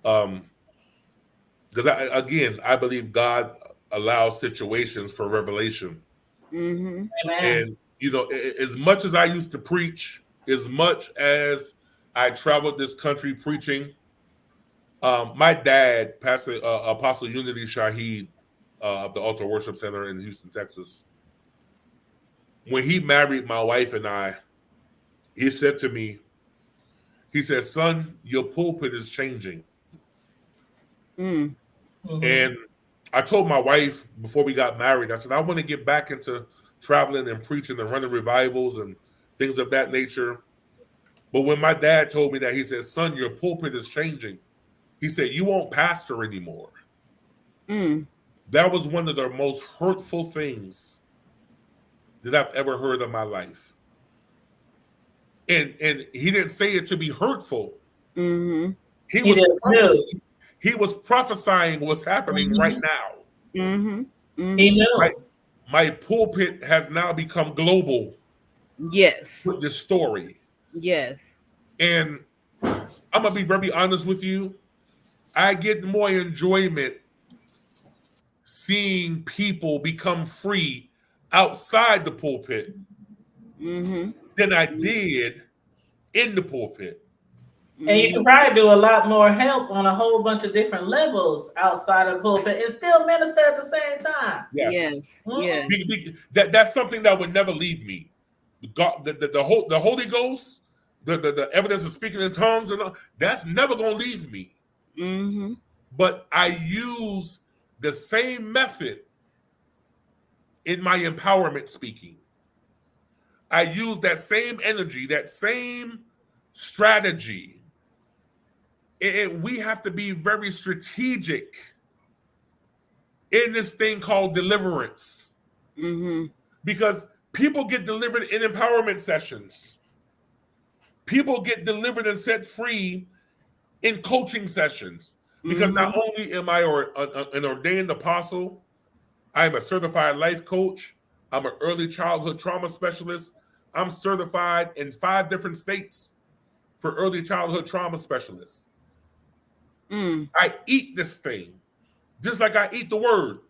Because I believe God allows situations for revelation. Amen. And you know, as much as I used to preach, as much as I traveled this country preaching, my dad, Pastor Apostle Unity Shaheed of the Altar Worship Center in Houston, Texas, when he married my wife and I, he said to me, he said, "Son, your pulpit is changing." Mm-hmm. And I told my wife before we got married, I said, I want to get back into traveling and preaching and running revivals and things of that nature. But when my dad told me that, he said, son, your pulpit is changing. He said, you won't pastor anymore. That was one of the most hurtful things that I've ever heard in my life. And he didn't say it to be hurtful. He was prophesying what's happening right now. He knew. My pulpit has now become global. Yes. With this story. Yes. And I'm gonna be very honest with you. I get more enjoyment seeing people become free outside the pulpit than I did in the pulpit. And you can probably do a lot more help on a whole bunch of different levels outside of the pulpit and still minister at the same time. Yes. Yes. That's something that would never leave me. God, the Holy Ghost, the evidence of speaking in tongues, and all, that's never gonna leave me. But I use the same method in my empowerment speaking. I use that same energy, that same strategy. And we have to be very strategic in this thing called deliverance. Because people get delivered in empowerment sessions. People get delivered and set free in coaching sessions. Because not only am I an ordained apostle, I'm a certified life coach. I'm an early childhood trauma specialist. I'm certified in 5 different states for early childhood trauma specialists. I eat this thing just like I eat the word.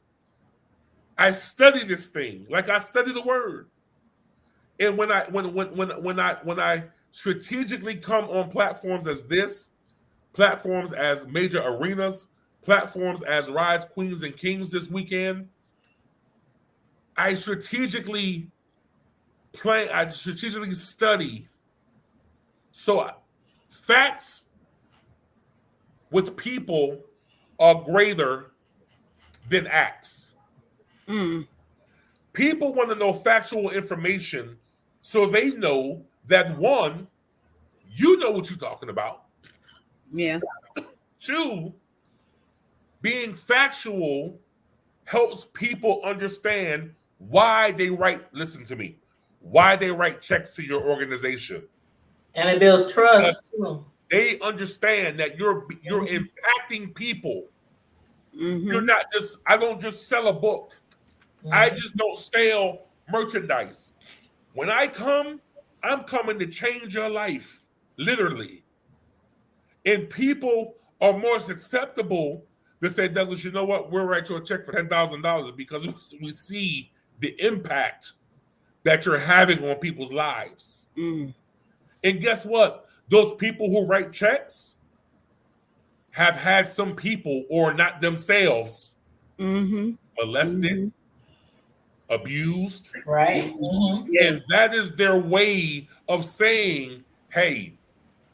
I study this thing like I study the word. And when I strategically come on platforms as this, platforms as major arenas, platforms as Rise Queens and Kings this weekend, I strategically study. So facts with people are greater than acts. People want to know factual information so they know that, 1, you know what you're talking about. Yeah. 2, being factual helps people understand why they write checks to your organization. And it builds trust too. They understand that you're impacting people. You're not just, I don't just sell a book. I just don't sell merchandise. When I come, I'm coming to change your life, literally. And people are more susceptible to say, Douglas, you know what? We'll write you a check for $10,000 because we see the impact that you're having on people's lives. And guess what? Those people who write checks have had some people, or not themselves, molested, abused. Right. And that is their way of saying, hey,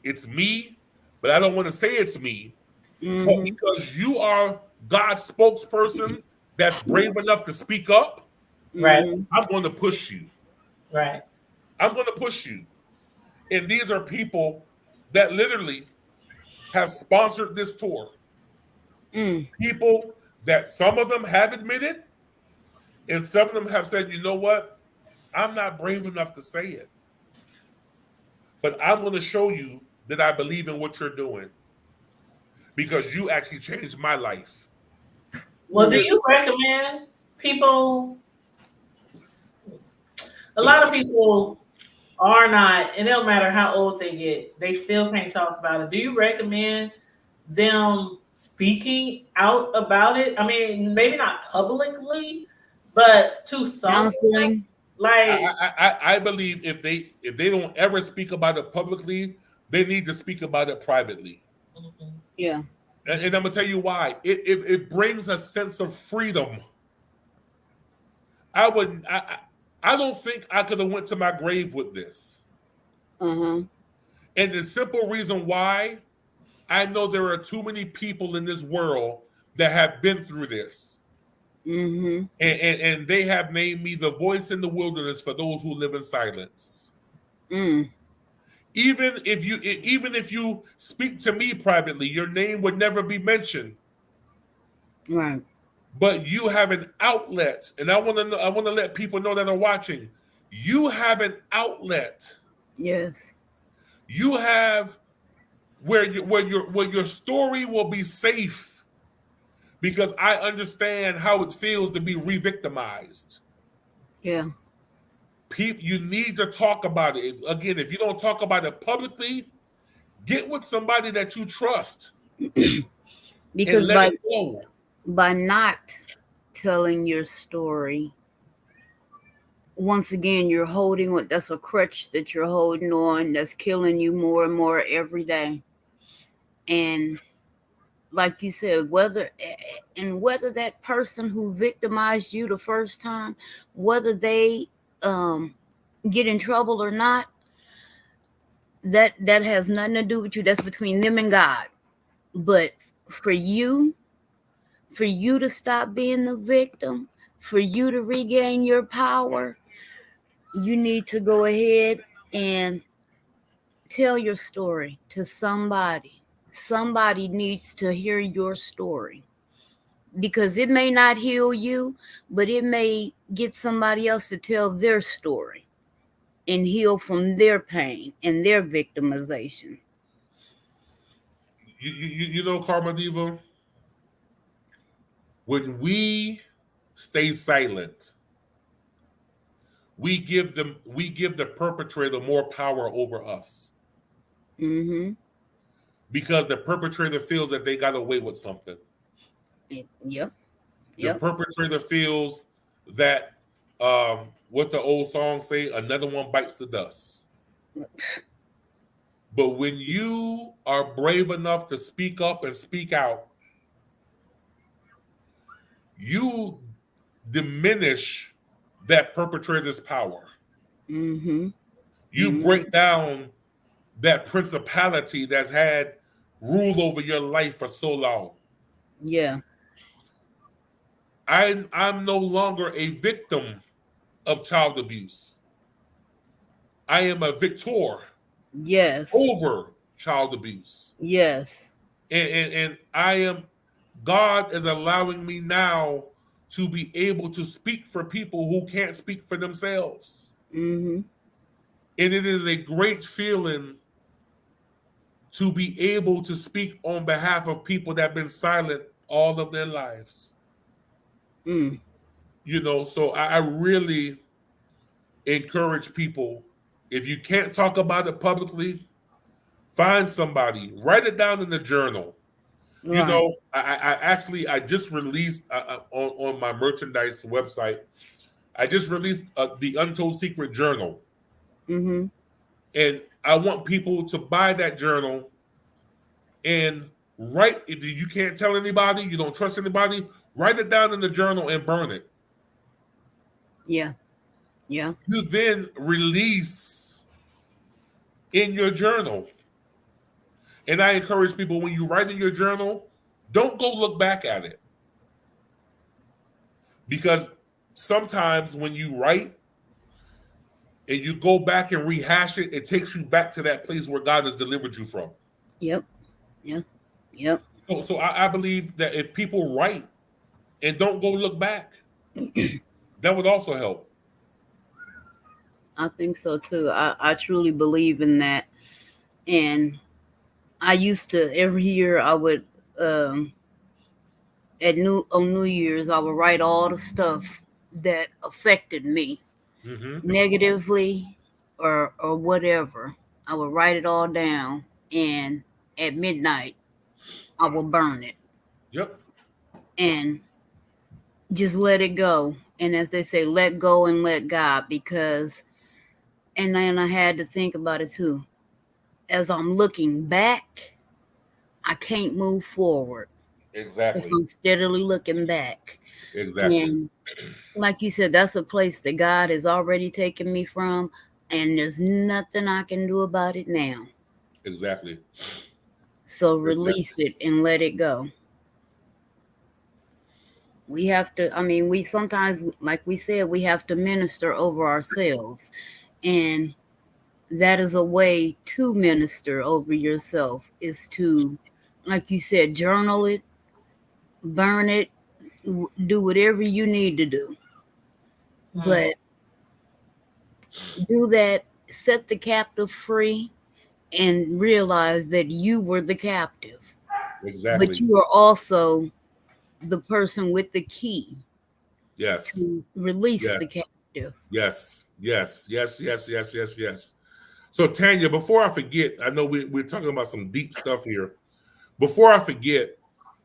it's me, but I don't want to say it's me. But because you are God's spokesperson that's brave enough to speak up, Right. I'm going to push you. Right. I'm going to push you. And these are people that literally have sponsored this tour. People that some of them have admitted, and some of them have said, you know what? I'm not brave enough to say it. But I'm going to show you that I believe in what you're doing. Because you actually changed my life. Well, do you recommend people? A lot of people are not, and it don't matter how old they get, they still can't talk about it. Do you recommend them speaking out about it? I mean, maybe not publicly, but to someone. Like, I believe if they don't ever speak about it publicly, they need to speak about it privately. Yeah. And I'm gonna tell you why. It brings a sense of freedom. I don't think I could have went to my grave with this. And the simple reason why, I know there are too many people in this world that have been through this. And they have named me the voice in the wilderness for those who live in silence. Mm. Even if you speak to me privately, your name would never be mentioned. Right. But you have an outlet, and I want to let people know that are watching. You have an outlet. Yes. You have where your story will be safe because I understand how it feels to be re-victimized. Yeah. People, you need to talk about it. Again, if you don't talk about it publicly, get with somebody that you trust and Because let it go. by not telling your story, once again you're holding what that's a crutch that you're holding on that's killing you more and more every day. And like you said, whether that person who victimized you the first time, whether they um get in trouble or not, that has nothing to do with you. That's between them and God. But for you, for you to stop being the victim, for you to regain your power, you need to go ahead and tell your story to somebody. Somebody needs to hear your story because it may not heal you, but it may get somebody else to tell their story and heal from their pain and their victimization. You know, Karma Diva, when we stay silent, we give the perpetrator more power over us Mm-hmm. because the perpetrator feels that they got away with something. Yep. The Yep. perpetrator feels that what the old song say, another one bites the dust. But when you are brave enough to speak up and speak out, you diminish that perpetrator's power. Mm-hmm. You Mm-hmm. break down that principality that's had rule over your life for so long. Yeah. I'm no longer a victim of child abuse. I am a victor Yes. over child abuse. Yes. And I am, God is allowing me now to be able to speak for people who can't speak for themselves. Mm-hmm. And it is a great feeling to be able to speak on behalf of people that have been silent all of their lives. Mm. You know, so I really encourage people, if you can't talk about it publicly, find somebody, write it down in the journal. You Right. know, I actually I just released on my merchandise website. I just released the Untold Secret Journal, Mm-hmm. and I want people to buy that journal and write. If you can't tell anybody, you don't trust anybody, write it down in the journal and burn it. Yeah. Yeah. You then release in your journal, and I encourage people when you write in your journal, don't go look back at it because sometimes when you write and you go back and rehash it, it takes you back to that place where God has delivered you from. Yep. Yep. Yep. So I believe that if people write and don't go look back, that would also help. I think so too. I truly believe in that. And I used to every year I would at New Year's I would write all the stuff that affected me Mm-hmm. negatively or whatever. I would write it all down and at midnight I would burn it Yep. and just let it go. And as they say, let go and let God because and then I had to think about it too. As I'm looking back, I can't move forward if Exactly. I'm steadily looking back. Exactly. And like you said, that's a place that God has already taken me from, and there's nothing I can do about it now. Exactly. So Exactly. release it and let it go. We have to, I mean, we sometimes, like we said, we have to minister over ourselves. And that is a way to minister over yourself, is to, like you said, journal it, burn it, do whatever you need to do. But do that, set the captive free, and realize that you were the captive, but Exactly. you are also the person with the key Yes. to release the Yes. captive. Yes. Yes. Yes. Yes. Yes. Yes. Yes. So Tanya, before I forget, I know we're talking about some deep stuff here. Before I forget,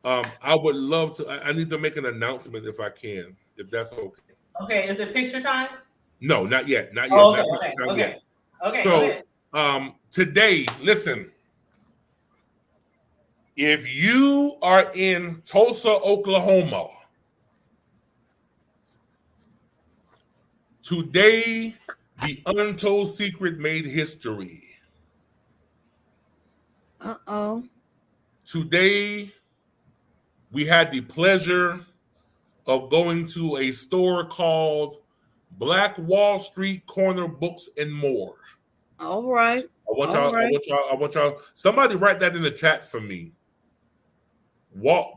I would love to. I need to make an announcement if I can, if that's okay. Okay, is it picture time? No, not yet. Not yet. Oh, Not okay, okay, not okay. yet. Okay, go So ahead. today, listen. If you are in Tulsa, Oklahoma, today the Untold Secret made history. Uh-oh. Today we had the pleasure of going to a store called Black Wall Street Corner Books and More. All right. I want All y'all, I right. want y'all, I want y'all, somebody write that in the chat for me.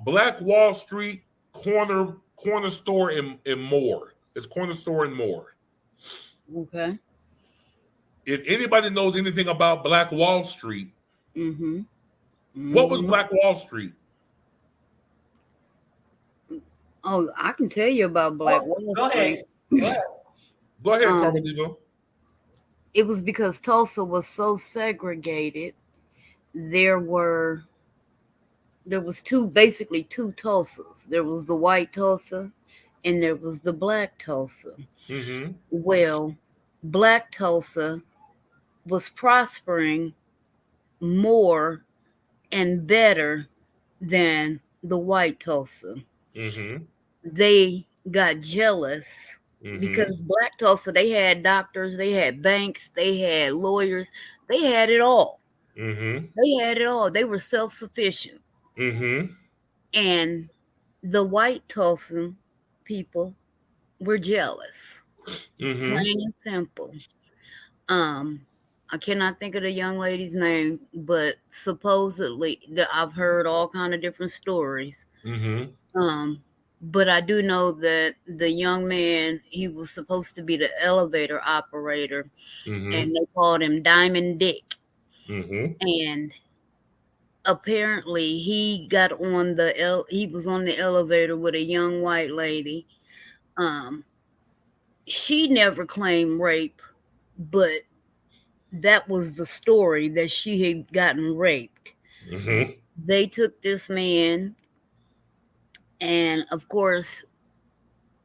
Black Wall Street corner store and more. It's corner store and more. Okay. If anybody knows anything about Black Wall Street, Mm-hmm. what was Mm-hmm. Black Wall Street? Oh, I can tell you about Black Wall Go ahead. Street. Go ahead. Go ahead, Um, Carmelito. it was because Tulsa was so segregated. There were there was basically two Tulsas. There was the white Tulsa and there was the black Tulsa. Mm-hmm. Well, black Tulsa was prospering more and better than the white Tulsa. Mm-hmm. They got jealous Mm-hmm. because black Tulsa, they had doctors, they had banks, they had lawyers, they had it all. Mm-hmm. They had it all. They were self sufficient. Mm-hmm. And the white Tulsa people were jealous, Mm-hmm. plain and simple. Um, I cannot think of the young lady's name, but supposedly I've heard all kind of different stories. Mm-hmm. Um, but I do know that the young man, he was supposed to be the elevator operator, and Mm-hmm. they called him Diamond Dick. Mm-hmm. And apparently, he was on the elevator with a young white lady. Um, she never claimed rape, but that was the story, that she had gotten raped. Mm-hmm. They took this man, and of course,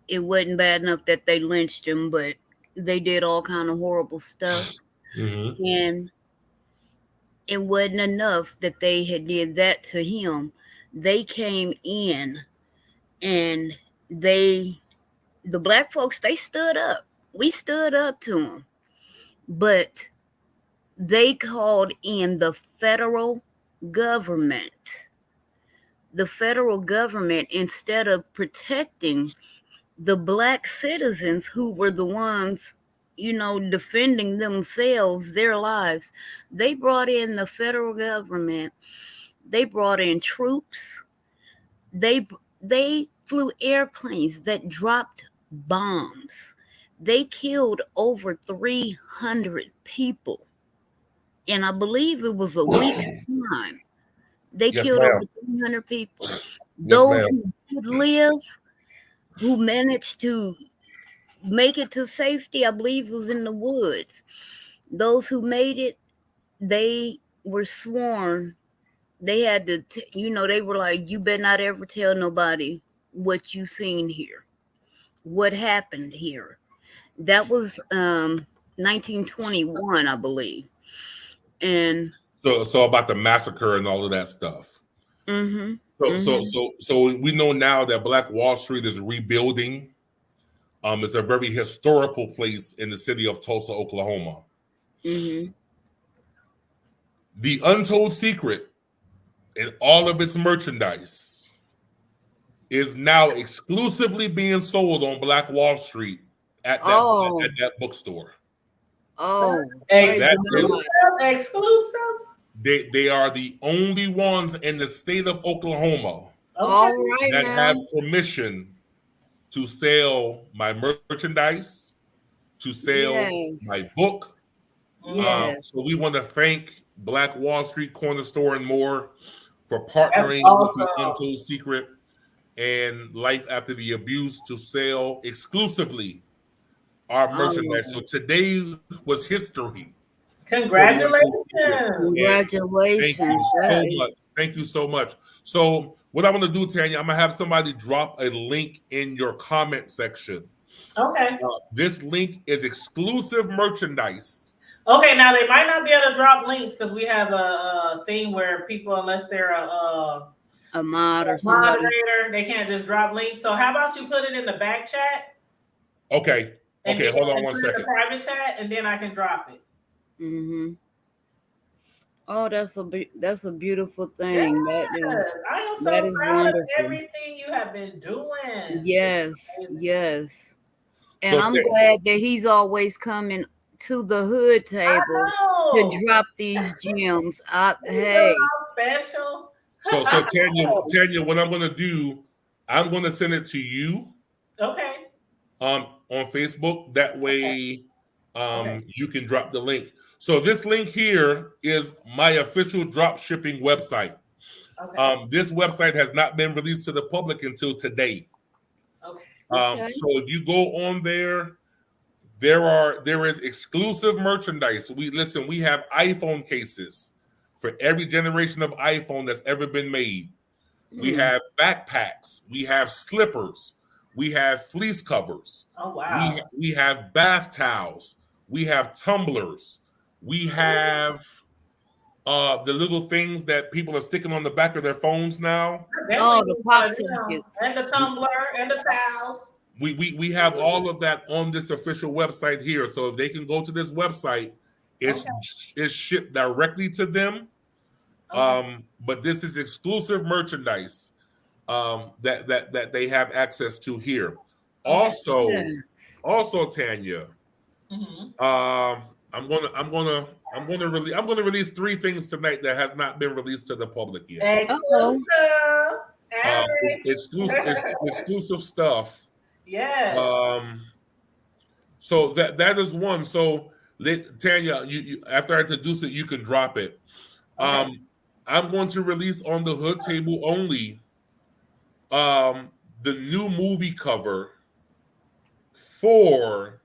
it wasn't bad enough that they lynched him, but they did all kind of horrible stuff. Mm-hmm. And it wasn't enough that they had did that to him. They came in, and they the black folks, they stood up. We stood up to them. But they called in the federal government. The federal government, instead of protecting the black citizens who were the ones, defending themselves, their lives, they brought in the federal government. They brought in troops. They flew airplanes that dropped bombs. They killed over 300 people. And I believe it was a week's time. They Yes, killed over ma'am. 300 people. Yes, Those ma'am. who did live, who managed to make it to safety, I believe was in the woods. Those who made it, they were sworn. They had to, they were like, you better not ever tell nobody what you seen here, what happened here. That was 1921, I believe. And So about the massacre and all of that stuff. mm-hmm, So we know now that Black Wall Street is rebuilding. It's a very historical place in the city of Tulsa, Oklahoma. mm-hmm. The Untold Secret and all of its merchandise is now exclusively being sold on Black Wall Street at Oh, that bookstore. Oh, praise That is, God. Exclusive. they are the only ones in the state of Oklahoma Okay. All right that now. have permission to sell my merchandise, to sell my Yes. book. Yes. So we want to thank Black Wall Street Corner Store and More for That's partnering with the awesome. Untold Secret and Life After the Abuse to sell exclusively our merchandise. So Oh, today was history for the Untold Secret. Congratulations. And thank congratulations. you That so is much. Thank you so much. So what I'm going to do, Tanya, I'm going to have somebody drop a link in your comment section. Okay. This link is exclusive merchandise. Okay, now they might not be able to drop links because we have a thing where people, unless they're a mod or somebody. moderator, they can't just drop links. So how about you put it in the back chat? Okay. And Okay, then hold on put one it in the second. private chat, and then I can drop it. Mm-hmm. Oh, that's a beautiful thing. Yes, I am so that is proud wonderful. of everything you have been doing. Yes, It's amazing. yes. And So I'm Ta- glad that he's always coming to the hood table to know. drop these gems. You Hey, all special. so Tanya, what I'm gonna do, I'm gonna send it to you Okay. on Facebook. That way Okay. you can drop the link. So this link here is my official drop shipping website. Okay. This website has not been released to the public until today. Okay. okay. So if you go on there, there is exclusive merchandise. We have iPhone cases for every generation of iPhone that's ever been made. We Mm. have backpacks, we have slippers, we have fleece covers, Oh wow. we have bath towels, we have tumblers, we have the little things that people are sticking on the back of their phones now. Oh, the pop Definitely, sockets. and the tumbler and the towels. We have all of that on this official website here. So if they can go to this website, it's shipped directly to them. Okay. But this is exclusive merchandise that they have access to here. Okay. Yes. Also, Tanya, Mm-hmm. I'm gonna release 3 things tonight that has not been released to the public yet. Exclusive. Exclusive stuff. Yes. So that is one. So Tanya, you after I introduce it, you can drop it. Okay. I'm going to release on the hood table only the new movie cover for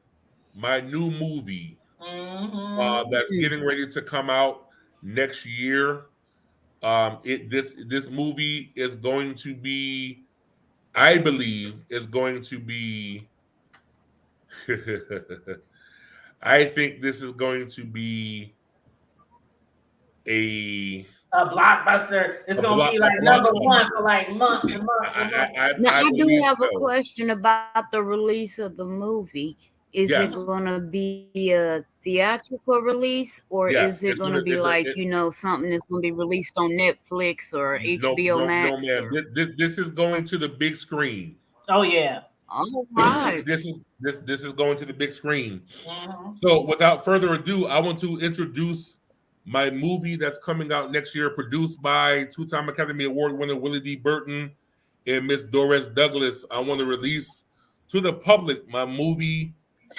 my new movie Mm-hmm. that's getting ready to come out next year. This movie is going to be, I believe, is going to be. I think this is going to be a Blockbuster. It's gonna be like number one for like months and months and months. Now, I do believe have a so. question about the release of the movie. Is Yes. it going to be a theatrical release, or Yeah, is it it's going to gonna. be It's like, a, something that's going to be released on Netflix or HBO no, Max? man. Or... This is going to the big screen. Oh yeah. All right. This is going to the big screen. Mm-hmm. So without further ado, I want to introduce my movie that's coming out next year, produced by 2-time Academy Award winner Willie D. Burton and Miss Doris Douglas. I want to release to the public my movie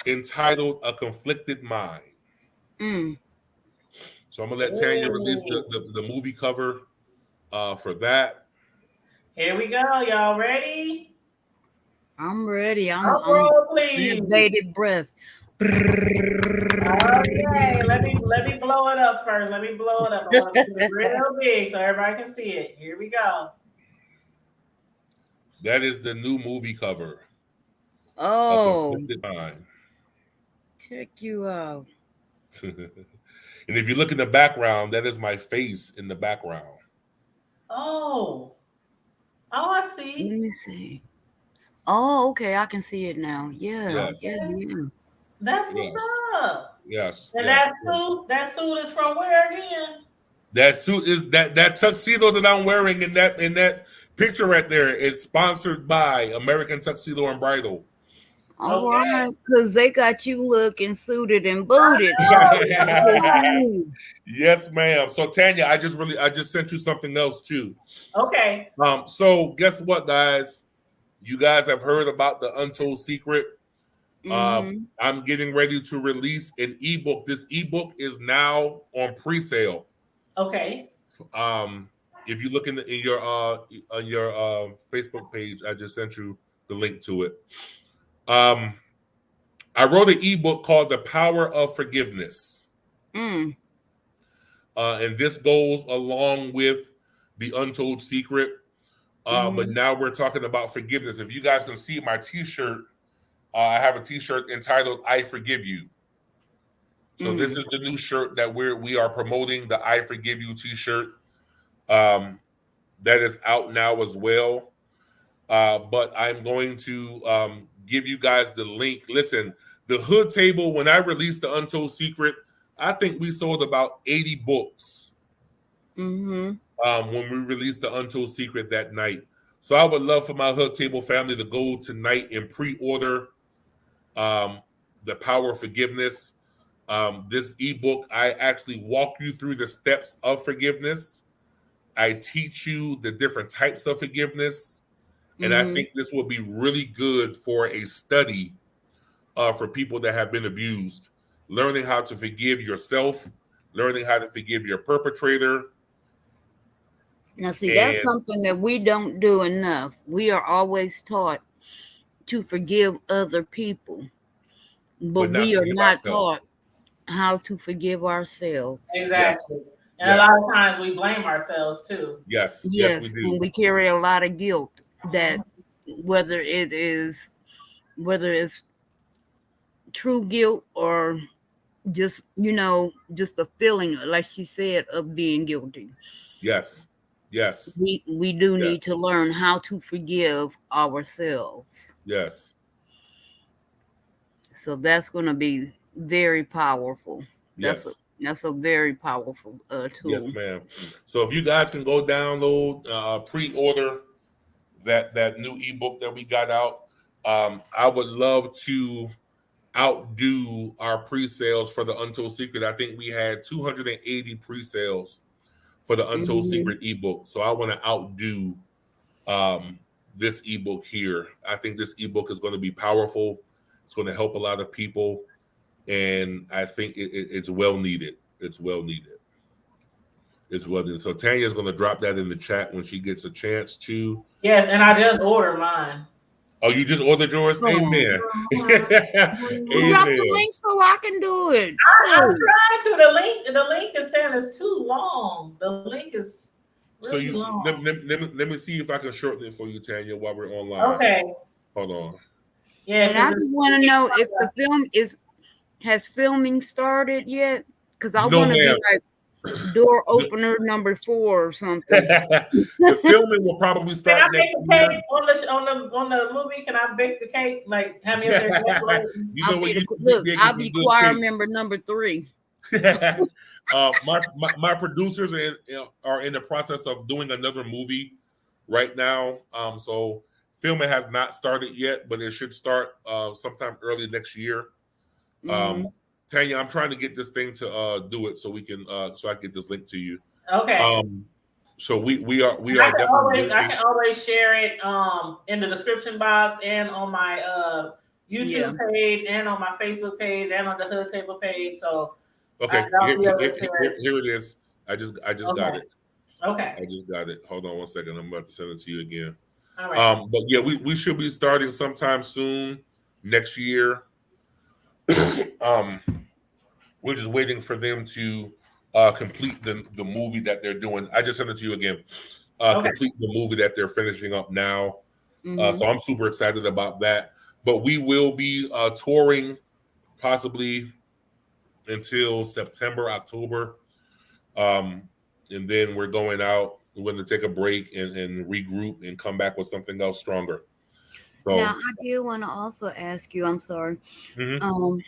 entitled A Conflicted Mind. Mm. So I'm gonna let Tanya release the movie cover for that. Here we go. Y'all ready? I'm ready. I'm roll, please. with bated breath. Okay, let me blow it up first. Let me blow it up. I want to do it real big so everybody can see it. Here we go. That is the new movie cover. Oh, Mind. check you out. And if you look in the background, that is my face in the background. Oh, I Let see. me see. Oh, okay. I can see it now. Yeah. Yes. Yeah. That's what's up. Yes. And yes. that suit is from where again? That suit is that tuxedo that I'm wearing in that picture right there is sponsored by American Tuxedo and Bridal. All Okay. right, because they got you looking suited and booted. Yes, ma'am. So Tanya, I just sent you something else too. Okay. So guess what, guys? You guys have heard about the Untold Secret. Mm-hmm. I'm getting ready to release an ebook. This ebook is now on pre-sale. Okay. If you look in your on your Facebook page, I just sent you the link to it. I wrote an ebook called "The Power of Forgiveness," Mm. and this goes along with the Untold Secret. But Mm-hmm. now we're talking about forgiveness. If you guys can see my T-shirt, I have a T-shirt entitled "I Forgive You." So this Mm. is the new shirt that we are promoting, the "I Forgive You" T-shirt. Um, that is out now as well. But I'm going to give you guys the link. Listen, the Hood Table, when I released the Untold Secret, I think we sold about 80 books Mm-hmm. when we released the Untold Secret that night. So I would love for my Hood Table family to go tonight and pre-order um, The Power of Forgiveness. This ebook, I actually walk you through the steps of forgiveness. I teach you the different types of forgiveness. And I Mm-hmm. think this will be really good for a study for people that have been abused. Learning how to forgive yourself, learning how to forgive your perpetrator. Now, see, that's And something that we don't do enough. We are always taught to forgive other people, but but not we are forgive not ourselves. taught how to forgive ourselves. Yes. Exactly. And a lot Yes. of times we blame ourselves too. Yes. Yes, we Yes, and do. we carry a lot of guilt that whether it is whether it's true guilt or just just a feeling like she said of being guilty. Yes. Yes. We do Yes. need to learn how to forgive ourselves. Yes. So that's going to be very powerful. That's a Yes. that's a very powerful Yes, tool. ma'am. So if you guys can go download, pre-order that new ebook that we got out, I would love to outdo our pre-sales for the Untold Secret. I think we had 280 pre-sales for the Untold Hmm. Secret ebook. So I want to outdo um, this ebook here. I think this ebook is going to be powerful. It's going to help a lot of people, and I think it's well needed. It's well needed. It's well needed. So Tanya's going to drop that in the chat when she gets a chance to. Yes, and I just ordered mine. Oh, you just ordered yours? Oh, Amen. well, drop the Amen. link so I can do it. I'm Shoot. trying to. The link is saying it's too long. The link is So really you long. let me see if I can shorten it for you, Tanya, while we're online. Okay. Hold on. Yeah, And I because just want to know if the film has filming started yet? Because I No, want to be ma'am. like door opener number 4 or something. The filming will probably can I start next bake a year. cake on the movie? Can I bake the cake? Like have me up there decorating? You know what? You Look, making I'll some be good choir cakes. member number 3. My producers are in the process of doing another movie right now. So filming has not started yet, but it should start sometime early next year. Mm-hmm. Tanya, I'm trying to get this thing to do it so we can so I can get this link to you. Okay. So we are And definitely I working. can always share it in the description box and on my Yeah. YouTube page and on my Facebook page and on the Hood Table page. So Okay, I'll be able to share it. here it is. I just got Okay. it. Okay. I just got it. Hold on one second. I'm about to send it to you again. All right. But yeah, we should be starting sometime soon next year. um, we're just waiting for them to complete the movie that they're doing. I just sent it to you again. Okay. Complete the movie that they're finishing up now. Mm-hmm. So I'm super excited about that. But we will be touring possibly until September, October. And then we're going out. We're going to take a break and regroup and come back with something else stronger. Now, So, I do want to also ask you, I'm sorry. mhm.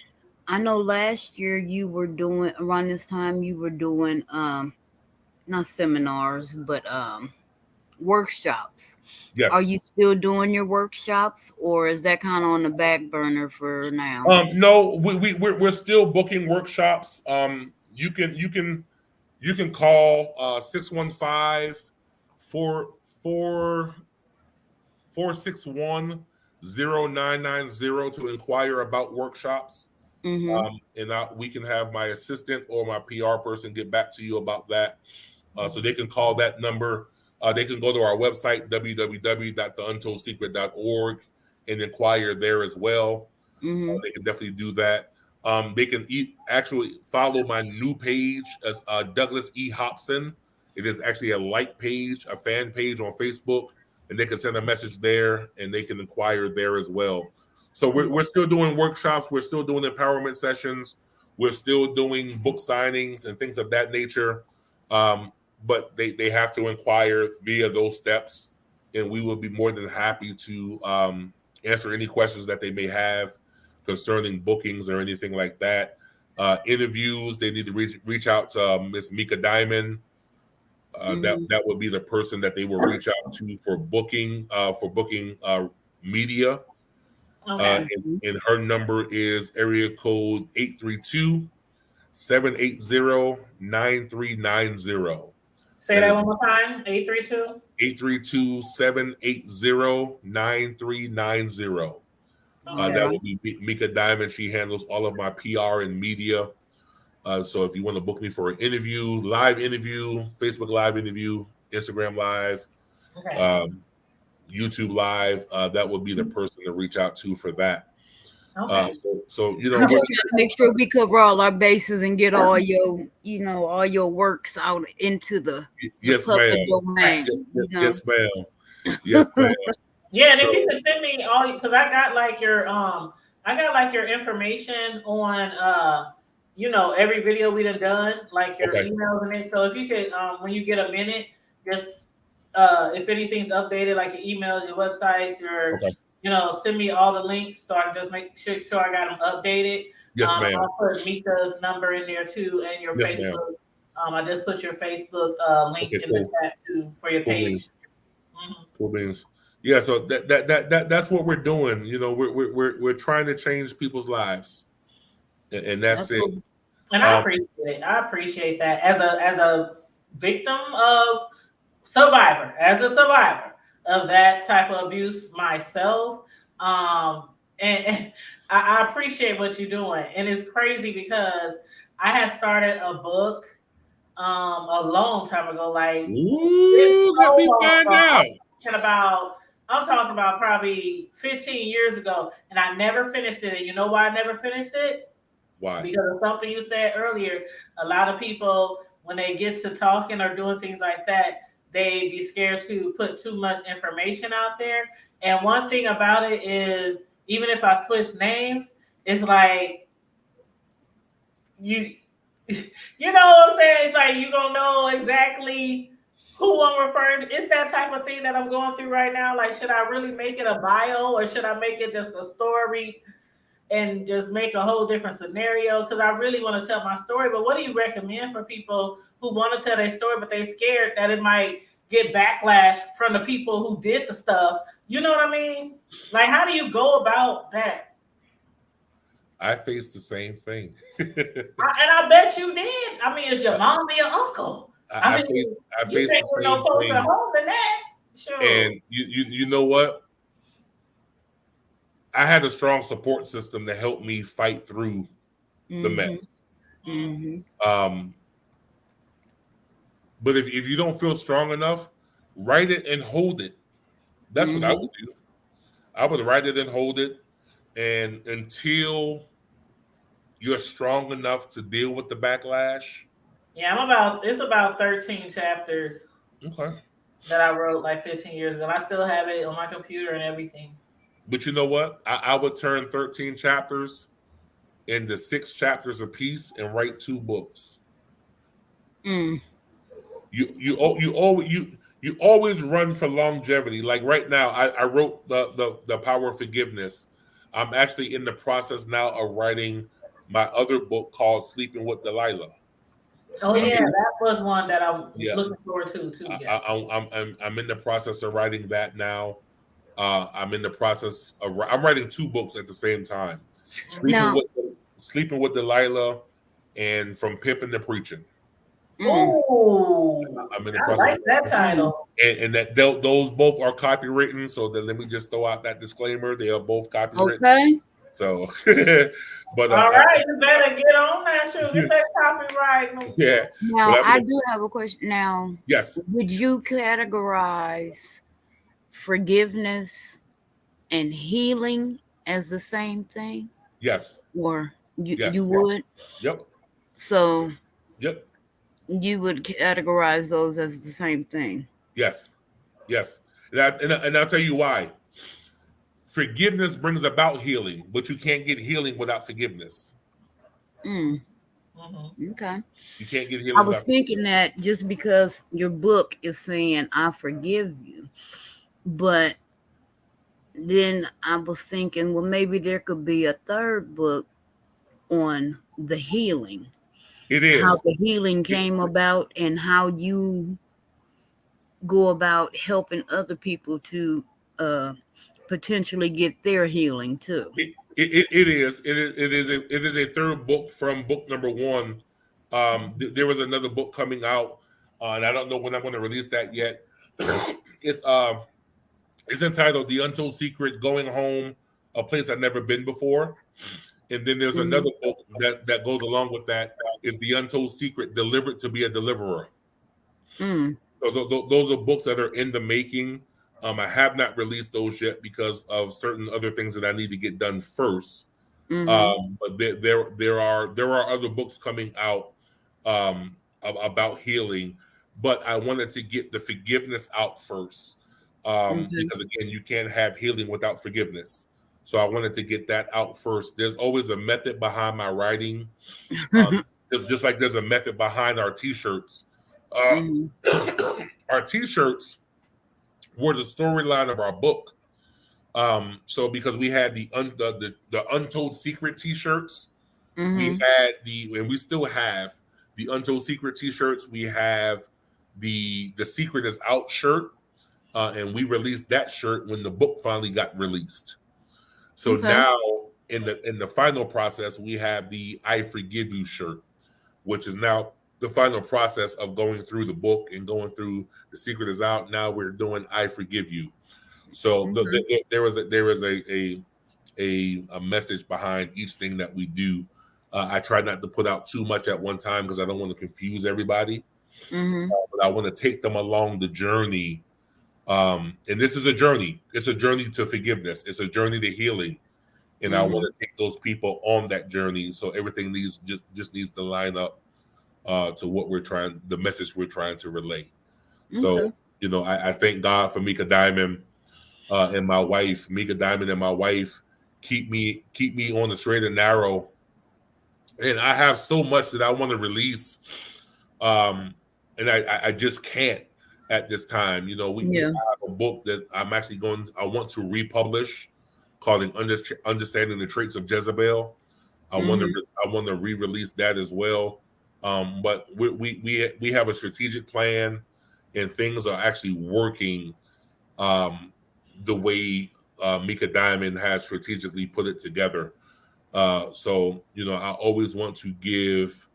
I know last year you were doing around this time you were doing not seminars, but workshops. Are Yes. you still doing your workshops, or is that kind of on the back burner for now? No, we're still booking workshops. You can call 615 461 to inquire about workshops. Mm-hmm. And we can have my assistant or my PR person get back to you about that. So they can call that number. They can go to our website, www.theuntoldSecret.org, and inquire there as well. Mm-hmm. They can definitely do that. They can actually follow my new page as Douglas E. Hopson. It is actually a like page, a fan page on Facebook, and they can send a message there and they can inquire there as well. So we're still doing workshops. We're still doing empowerment sessions. We're still doing book signings and things of that nature. Um, but they have to inquire via those steps, and we will be more than happy to answer any questions that they may have concerning bookings or anything like that. Interviews, they need to reach out to Miss Mika Diamond. Mm-hmm. That would be the person that they will reach out to for booking media. Okay. And her number is area code 832-780-9390. Say That that is one more time. 832. 832-780-9390. Okay. That Okay. would be Mika Diamond. She handles all of my PR and media. So if you want to book me for an interview, live interview, Facebook live interview, Instagram live, Okay. um, YouTube live, that would be the person to reach out to for that. Okay. So I'm we're just trying to make sure we cover all our bases and get all your, all your works out into the yes, ma'am. public Right. domain. Yes, ma'am. Yes, ma'am. Yeah, and if you So could send me all, because I got like your information on every video we done, like your okay, emails and it. So if you could when you get a minute, just if anything's updated, like your emails, your websites, your okay. send me all the links so I can just make sure I got them updated. Yes, ma'am. I'll put Mika's number in there too and your Yes, ma'am. Facebook. I just put your Facebook link Okay, in the cool. chat too for your Cool page. beans. Mhm. Cool beans. Yeah, so that's what we're doing. We're trying to change people's lives, and that's That's it. what. And I appreciate it. I appreciate that as a victim of as a survivor of that type of abuse myself. And I appreciate what you're doing. And it's crazy because I had started a book a long time ago, like it's Ooh, let so me long find ago. out. I'm talking about probably 15 years ago, and I never finished it. And you know why I never finished it? Why? Because of something you said earlier. A lot of people, when they get to talking or doing things like that, they be scared to put too much information out there. And one thing about it is, even if I switch names, it's like you you know what I'm saying? It's like you gonna know exactly who I'm referring to. It's that type of thing that I'm going through right now. Like, should I really make it a bio or should I make it just a story and just make a whole different scenario? Because I really want to tell my story. But what do you recommend for people who want to tell their story, but they're scared that it might get backlash from the people who did the stuff? You know what I mean? Like, how do you go about that? I faced the same thing. And I bet you did. I mean, is your mom or your uncle? I I mean, faced you the think we're no same closer thing, home than that? Sure. and you know what? I had a strong support system to help me fight through the Mm-hmm. mess. Mm-hmm. Um, but if you don't feel strong enough, write it and hold it. That's what I Mm-hmm. would do. I would write it and hold it, and until you're strong enough to deal with the backlash. Yeah, it's about 13 chapters Okay. that I wrote like 15 years ago. And I still have it on my computer and everything. But you know what? I would turn 13 chapters into 6 chapters apiece and write 2 books. Mm. You always run for longevity. Like right now, I wrote the Power of Forgiveness. I'm actually in the process now of writing my other book called Sleeping with Delilah. Oh yeah, that was one that I was Yeah. looking forward to too. Yeah. I'm in the process of writing that now. I'm in the process of I'm writing 2 books at the same time. Sleeping Now, with Sleeping with Delilah and From Pimping to Preaching. Oh, I'm in the I process like that title. and that those both are copywritten. So then let me just throw out that disclaimer. They are both copywritten. okay. So but All right, you better get on that shit. Get that copyright. yeah. Now, But I do have a question. Now, yes. would you categorize forgiveness and healing as the same thing? Yes. Or you Yes. would? Yep. So Yep. you would categorize those as the same thing? Yes. Yes. And I'll tell you why. Forgiveness brings about healing, but you can't get healing without forgiveness. Mm. Mm-hmm. Okay. You can't get I healing was without thinking that just because your book is saying I forgive you, but then I was thinking, well, maybe there could be a third book on the healing, It how is. the healing came about, and how you go about helping other people to potentially get their healing too. It is. It is a third book from book number 1. There was another book coming out, and I don't know when I'm going to release that yet. it's it's entitled "The Untold Secret: Going Home, a Place I've Never Been Before." And then there's Mhm. another book that goes along with that. Is "The Untold Secret: Delivered to be a Deliverer." Mm. So those are books that are in the making. I have not released those yet because of certain other things that I need to get done first. Mhm. But there are other books coming out about healing, but I wanted to get the forgiveness out first, Mhm. because again, you can't have healing without forgiveness. So I wanted to get that out first. There's always a method behind my writing, just like there's a method behind our t-shirts. Uh, Mhm. our t-shirts were the storyline of our book. So because we had the Untold Secret t-shirts, we Mhm. had and we still have the Untold Secret t-shirts. We have the Secret is Out shirt, and we released that shirt when the book finally got released. So Okay. now in the final process, we have the I Forgive You shirt, which is now the final process of going through the book and going through the Secret is Out. Now we're doing I Forgive You. So Okay. there is a message behind each thing that we do. I try not to put out too much at one time because I don't want to confuse everybody. Mhm. But I want to take them along the journey. And this is a journey. It's a journey to forgiveness. It's a journey to healing. And I want Mhm. to take those people on that journey. So everything needs just needs to line up to what the message we're trying to relay. Okay. So, I thank God for Mika Diamond and my wife. Mika Diamond and my wife keep me on the straight and narrow. And I have so much that I want to release, and I just can't at this time. We Yeah. have a book that I want to republish called Understanding the Traits of Jezebel. Mhm. I want to re-release that as well. But we have a strategic plan, and things are actually working the way Mika Diamond has strategically put it together. So I always want to give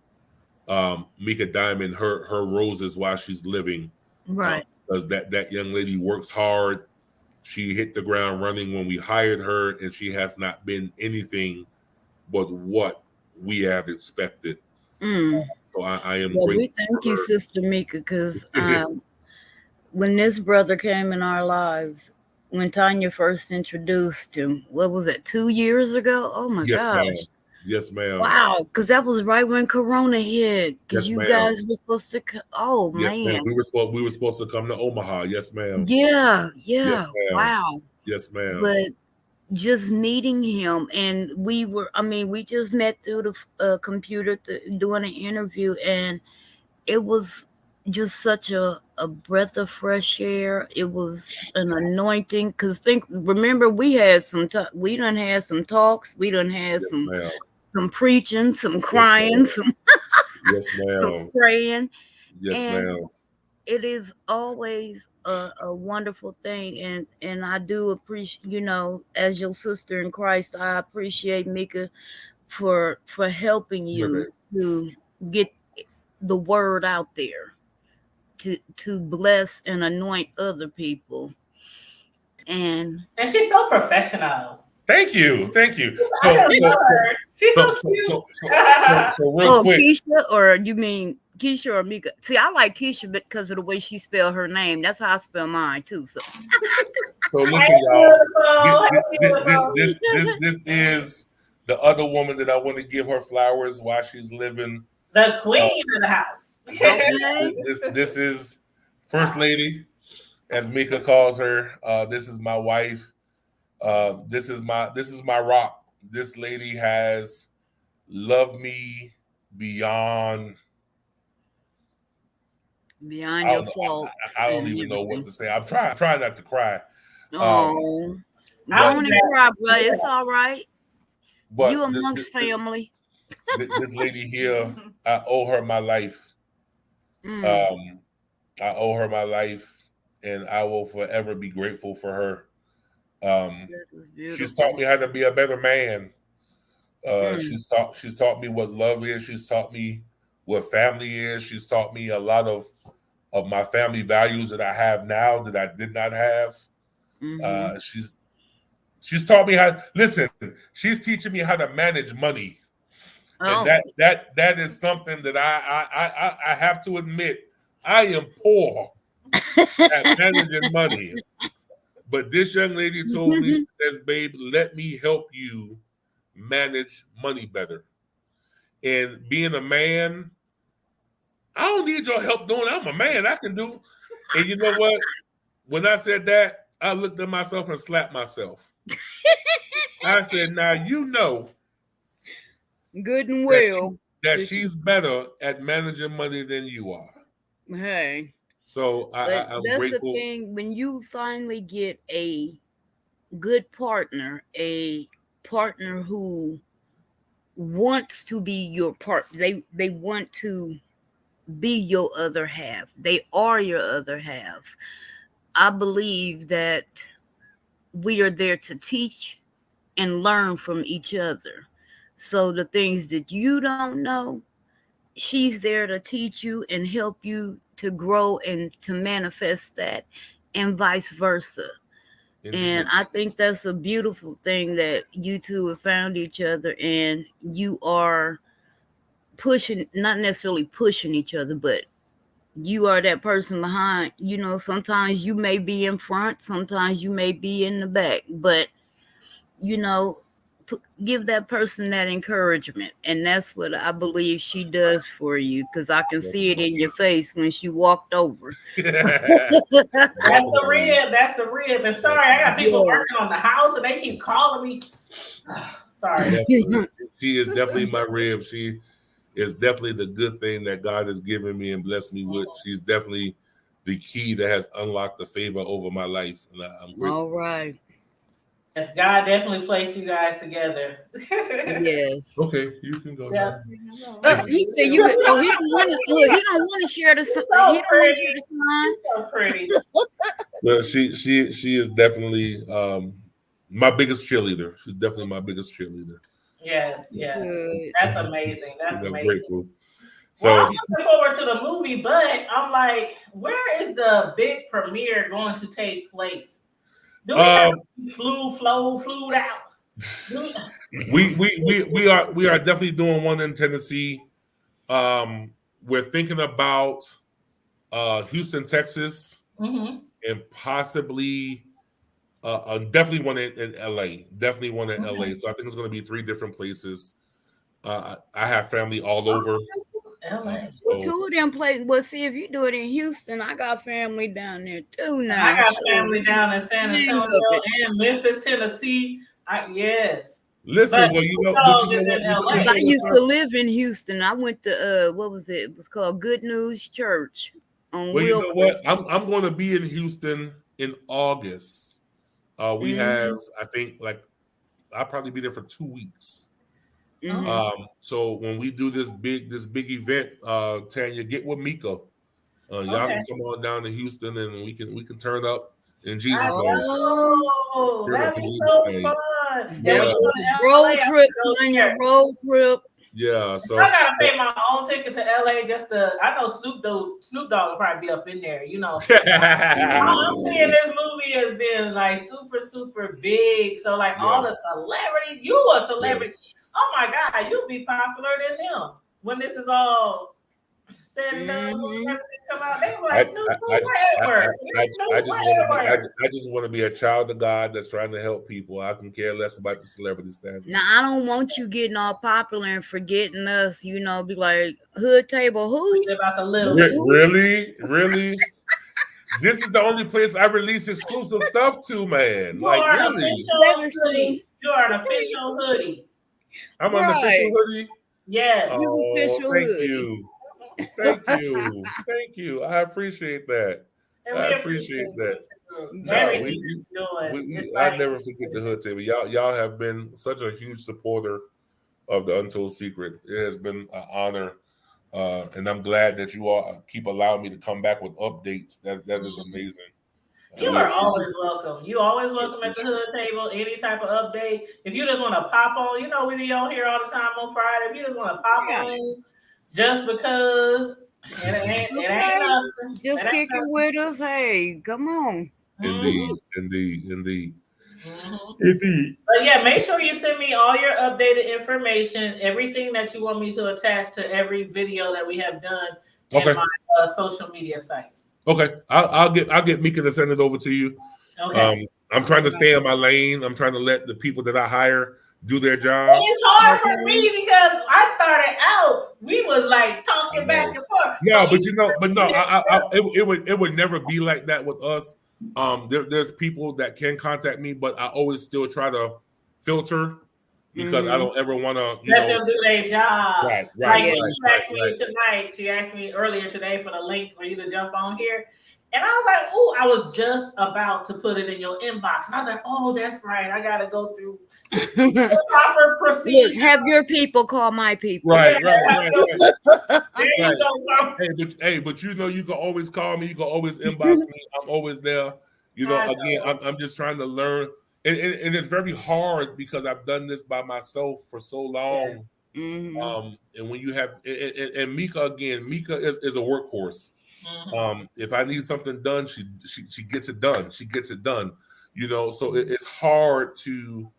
Mika Diamond her roses while she's living, Right. because that young lady works hard. She hit the ground running when we hired her, and she has not been anything but what we have expected. Mm. So I am Well, we grateful thank you, for Sister Mika, because her. when this brother came in our lives, when Tanya first introduced him, what was it, 2 years ago? Oh my Yes, ma'am. gosh. Yes, ma'am. Wow. Because that was right when Corona hit. Because Yes, you ma'am. guys were supposed to, oh Yes, ma'am. man. We were supposed to come to Omaha. Yes, ma'am. Yeah. Yes, Yeah. ma'am. Wow. Yes, ma'am. But just meeting him, and we just met through the computer doing an interview, and it was just such a breath of fresh air. It was an anointing, because remember, we done had some talks, we done had Yes, ma'am. some preaching, some Yes, crying, ma'am. some Yes, some ma'am. praying, Yes, and ma'am. it is always a wonderful thing. And I do appreciate, as your sister in Christ, I appreciate Mika for helping Okay. you to get the word out there, to bless and anoint other people. And And she's so professional. Thank you. Thank you. I gotta tell her. She's so So, so, cute. so, so real oh, quick. Keisha, or you mean Keisha or Mika? See, I like Keisha because of the way she spelled her name. That's how I spell mine too. So So Hey, listen, y'all. beautiful. Hey, beautiful. This is the other woman that I want to give her flowers while she's living. The Uh, queen of the house. okay. this is First Lady, as Mika calls her. This is my wife. This is my rock. This lady has loved me beyond. Beyond your faults I don't and even know what everything. to say. I'm trying not to cry. Um, Oh, I'll but do don't even that. cry, bro. It's all right. You but amongst family. this lady here, I owe her my life. Mm, Um, I owe her my life, and I will forever be grateful for her. Um, that is she's taught beautiful. me how to be a better man. Mm, She's taught me what love is. She's taught me what family is. She's taught me a lot of my family values that I have now that I did not have. mm-hmm. Uh, she's taught me how. Listen, she's teaching me how to manage money, and Oh, that is something that I have to admit I am poor at managing money. But this young lady told me, she says, "Babe, let me help you manage money better." And being a man, I don't need your help doing it. I'm a man. I can do. And you know what? When I said that, I looked at myself and slapped myself. I said, "Now you know good and that well. That you, she's better at managing money than you are." hey, So but I'm that's the grateful. thing. When you finally get a good partner, a partner who wants to be your part, they want to be your other half. They are your other half. I believe that we are there to teach and learn from each other. So the things that you don't know, she's there to teach you and help you to grow and to manifest that, and vice versa. And Indeed. I think that's a beautiful thing that you two have found each other, and you are pushing, not necessarily pushing each other, but you are that person behind. Sometimes you may be in front, sometimes you may be in the back, but you know give that person that encouragement, and that's what I believe she does for you, because I can see it in your face when she walked over. That's the Definitely. rib. That's the rib. And sorry, I got Definitely. people Yes. working on the house and they keep calling me. Sorry. Definitely. She is definitely my rib. She is definitely the good thing that God has given me and blessed me with. She's definitely the key that has unlocked the favor over my life. And I'm grateful. All right. Yes, God definitely placed you guys together. Yes. Okay, you can go Yeah. now. He said you could. Oh, he don't want to. Look, he don't want to share the. She's He so don't want to share pretty. the sign. She's so pretty. So she is definitely my biggest cheerleader. She's definitely my biggest cheerleader. Yes, Yeah. yes. Good. That's amazing. That's I'm amazing. grateful. Well, So I'm looking forward to the movie, but I'm like, where is the big premiere going to take place? Do we have um flew out? we are definitely doing one in Tennessee. We're thinking about Houston, Texas, Mm-hmm. and possibly definitely one in LA. Definitely one in LA. Okay. So I think it's going to be three different places. I have family all over. LA. Well, So two of them places. Well, see, if you do it in Houston, I got family down there too And I now. got Sure. family down in San Hang Antonio of it. and Memphis, Tennessee. Yes. But listen, well, Untold is in Because LA. I used to live in Houston. I went to what was it? It was called Good News Church on Well, you know what? Wilcrest. I'm going to be in Houston in August. We have, Hmm. I think, like I'll probably be there for 2 weeks. So when we do this big event, Tanya, get with Mika. Y'all can come on down to Houston and we can turn up in Jesus' name. Oh, that'd be so fun. Yeah, And we go to LA, road trip, Tanya, road trip. Yeah, so I gotta pay my own ticket to LA just to. I know Snoop Dogg will probably be up in there. You know, I'm seeing this movie has been like super big. So like all the celebrities, you a celebrity. Yes. Oh my God, you'll be popular than them when this is all said and done. Everything come out, they were like Snoop wherever. I just want to be a child of God that's trying to help people. I can care less about the celebrity status. Now I don't want you getting all popular and forgetting us. You know, be like hood table. Who about the little really? This is the only place I release exclusive stuff to, man. You like are really, you are an official hoodie. I'm an official hoodie. Yes, oh, thank you. I appreciate that. I appreciate that. I never forget the hood table. Y'all have been such a huge supporter of the Untold Secret. It has been an honor, and I'm glad that you all keep allowing me to come back with updates. That is amazing. You are always welcome. You always welcome at the hood table. Any type of update. If you just want to pop on, you know we be on here all the time on Friday. If you just want to pop on, just because it ain't nothing. Just kick it with us. Hey, come on. Indeed. But yeah, make sure you send me all your updated information, everything that you want me to attach to every video that we have done in my social media sites. Okay, I'll get Mika to send it over to you. Okay. I'm trying to stay in my lane. I'm trying to let the people that I hire do their job. It's hard for me because I started out. We was like talking back and forth. No, it would never be like that with us. There's people that can contact me, but I always still try to filter because I don't ever want to let them do their job. Right. She asked me tonight. She asked me earlier today for the link for you to jump on here. And I was like, "Oh, I was just about to put it in your inbox." And I was like, "Oh, that's right. I got to go through the proper procedure." Look, have your people call my people. Right. There you go. Hey, but you know, you can always call me. You can always inbox me. I'm always there. You know, again, I'm just trying to learn. And it's very hard because I've done this by myself for so long. Yes. And when you have, and Mika is a workhorse. If I need something done, she gets it done. She gets it done. You know, so it's hard to.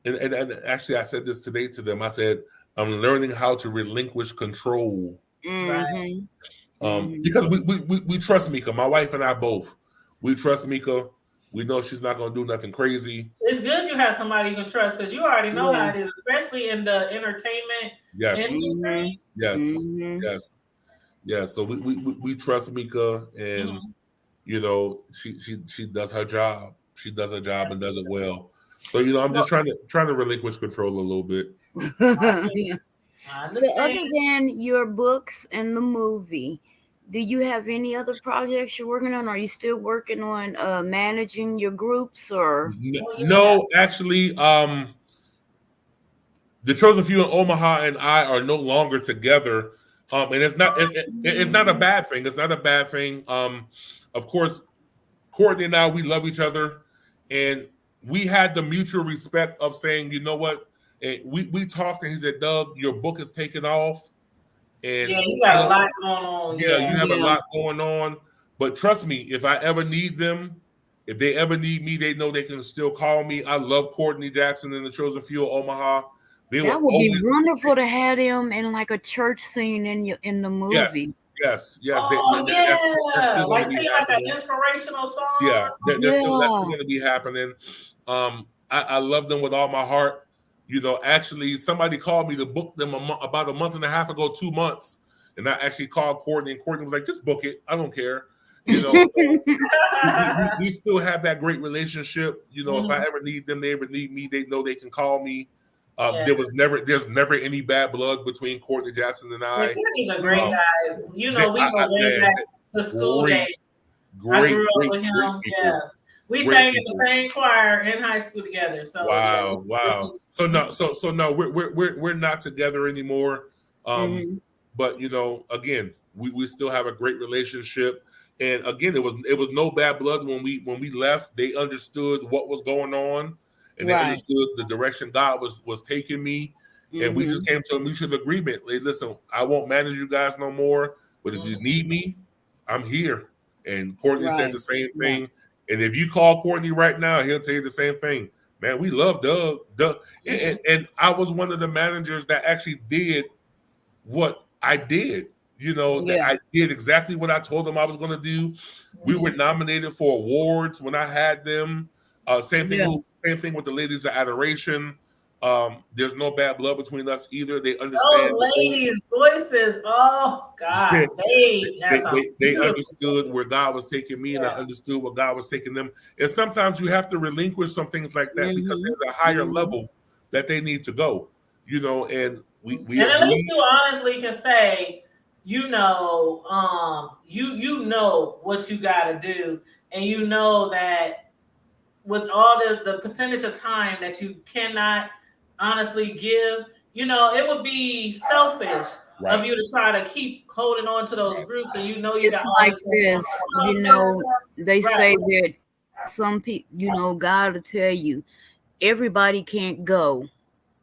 And actually, I said this today to them. I said, I'm learning how to relinquish control. Because we trust Mika. My wife and I both. We trust Mika. We know she's not going to do nothing crazy. It's good you have somebody you can trust because you already know how it is, especially in the entertainment industry. Yes. So we trust Mika, and you know she does her job. She does her job and does it well. So you know I'm just trying to relinquish control a little bit. So other than your books and the movie, do you have any other projects you're working on? Are you still working on managing your groups or? No, actually, the Chosen Few in Omaha and I are no longer together. And it's not a bad thing. It's not a bad thing. Of course, Courtney and I, we love each other, and we had the mutual respect of saying, you know what? And we talked, and he said, Doug, your book is taking off. And you got a lot going on. You have a lot going on. But trust me, if I ever need them, if they ever need me, they know they can still call me. I love Courtney Jackson and the Chosen Few of Omaha. That would be wonderful to have them in like a church scene in the movie. Yes. Oh, that's like seeing like an inspirational song. Yeah, that's still going to be happening. I love them with all my heart. You know, actually, somebody called me to book them about a month and a half ago, 2 months. And I actually called Courtney, and Courtney was like, just book it. I don't care. You know, we still have that great relationship. You know, if I ever need them, they ever need me, they know they can call me. There's never any bad blood between Courtney Jackson and I. Courtney's a great guy. You know, we go way back to school days. I grew up with him. We Great sang in people. the same choir in high school together. So Wow. So no, we're not together anymore. Mm-hmm. But again, we still have a great relationship. And again, it was no bad blood when we left. They understood what was going on, and they Right. understood the direction God was taking me. And we Mm-hmm. just came to a mutual agreement. Like, listen, I won't manage you guys no more, but if you need me, I'm here. And Courtney said Right. the same Right. thing. And if you call Courtney right now, he'll tell you the same thing. Man, we love Doug. And I was one of the managers that actually did what I did. That Yeah. I did exactly what I told them I was going to do. We were nominated for awards when I had them. Same Yeah. thing with the Ladies of Adoration. There's no bad blood between us either. They understand. those ladies' voices, oh God, they have some They beautiful understood voices. where God was taking me, and I Yeah. understood what God was taking them. And sometimes you have to relinquish some things like that because Mm-hmm. there's a higher Mm-hmm. level that they need to go. And we And at least agreed. you honestly can say, you know what you got to do, and you know that with all the percentage of time that you cannot honestly give, it would be selfish Right. of you to try to keep holding on to those Right. groups, and you It's got all like this stuff going this, on. they Right. say that some people, God will tell you, everybody can't go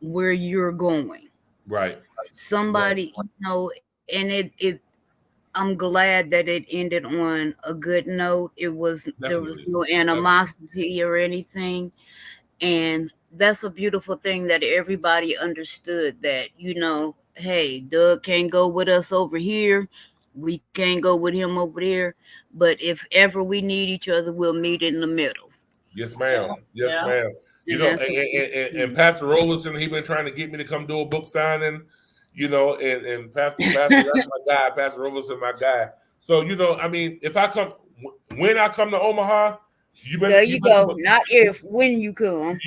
where you're going. Right. Somebody, and it I'm glad that it ended on a good note. There was Definitely. no animosity or anything. And that's a beautiful thing that everybody understood that, hey, Doug can't go with us over here. We can't go with him over there. But if ever we need each other, we'll meet in the middle. Yes, ma'am. Yes, Yeah. ma'am. And that's And Pastor Rollison, he been trying to get me to come do a book signing, and Pastor, that's my guy. Pastor Rollison, my guy. So, I mean, if I come, when I come to Omaha, there you go. Not if, when you come.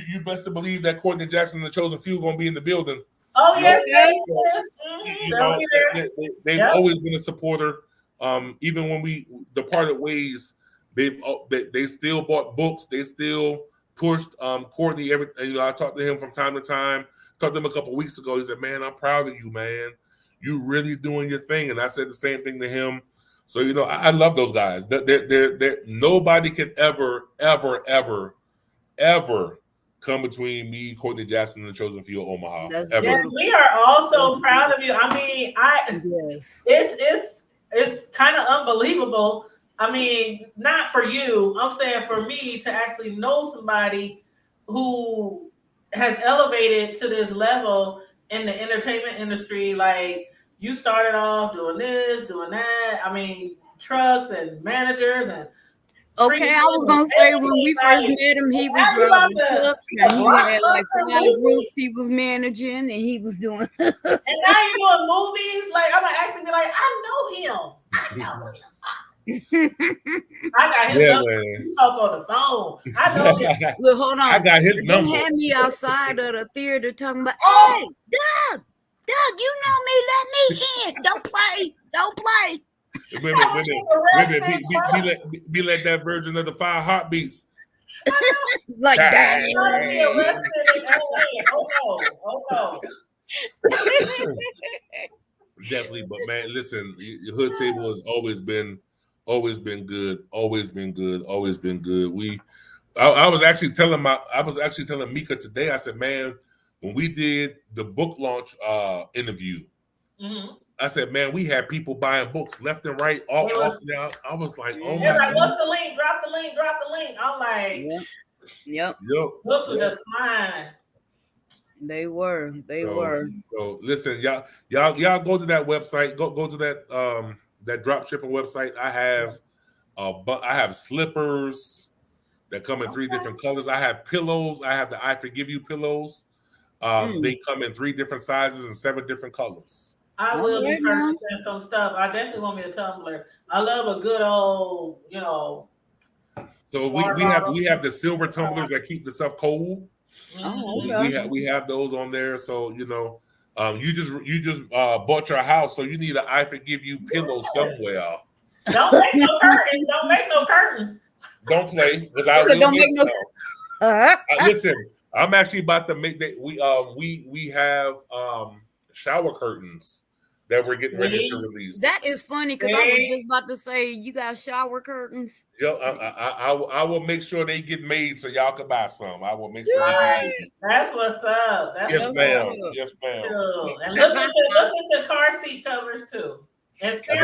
you best to believe that Courtney Jackson and the Chosen Few going to be in the building. Oh yes, Okay. yes. They'll be there. They've Yep. always been a supporter. Even when we departed ways, they still bought books. They still pushed Courtney. I talked to him from time to time. Talked to him a couple weeks ago. He said, "Man, I'm proud of you, man. You really doing your thing." And I said the same thing to him. So I love those guys. They're nobody can ever come between me, Courtney Jackson, and the Chosen Few of Omaha. That's Ever. Yes, we are also proud of you. I mean, Yes. it's kind of unbelievable. I mean, not for you. I'm saying for me to actually know somebody who has elevated to this level in the entertainment industry. Like, you started off doing this, doing that. I mean, trucks and managers and Okay, I was gonna say when we first met him, he was driving trucks and he had like 5 groups he was managing and he was doing. And now you're doing movies. Like, I'm gonna actually be like, I know him. I got his number. You talk on the phone. I know him. Look, hold on. I got his number. They had me outside of the theater talking about, hey, Doug, you know me, let me in. Don't play. Wait be like that version of the 5 Heartbeats. Like that. Oh Definitely, but man, listen, your Hood Table has always been good. I was actually telling Mika today. I said, man, when we did the book launch interview, I said, man, we had people buying books left and right, all off now. I was like, oh my God. What's the link? Drop the link. I'm like, yep. Books were just fine. They were. So listen, y'all go to that website. Go to that drop shipping website. I have slippers that come in 3 different colors. I have pillows. I have the I Forgive You pillows. They come in 3 different sizes and 7 different colors. I will be purchasing some stuff. I definitely want me a tumbler. I love a good old, So we have the silver tumblers that keep the stuff cold. Oh, okay. We have those on there. So you just bought your house, so you need an I Forgive You pillow somewhere. Don't make no curtains. Don't play because I It will don't make make no. some. Listen, I'm actually about to make that. We have shower curtains that we're getting ready to release. That is funny because I was just about to say you got shower curtains. Yo, I will make sure they get made so y'all can buy some. I will make sure they get made. That's what's up. That's Yes, what's ma'am. up. Yes, ma'am. Cool. And look into car seat covers too. And steering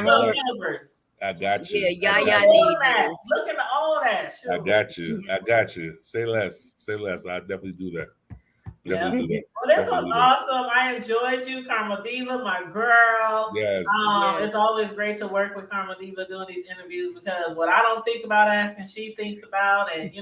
wheel covers. I got you. Yeah, Look y'all at all need that. those. Look into all that. Sure. I got you. I got you. Say less. Say less. I definitely do that. Definitely do that. Well, this was awesome. I enjoyed you, Karma Diva, my girl. Yes. It's always great to work with Karma Diva doing these interviews because what I don't think about asking, she thinks about, and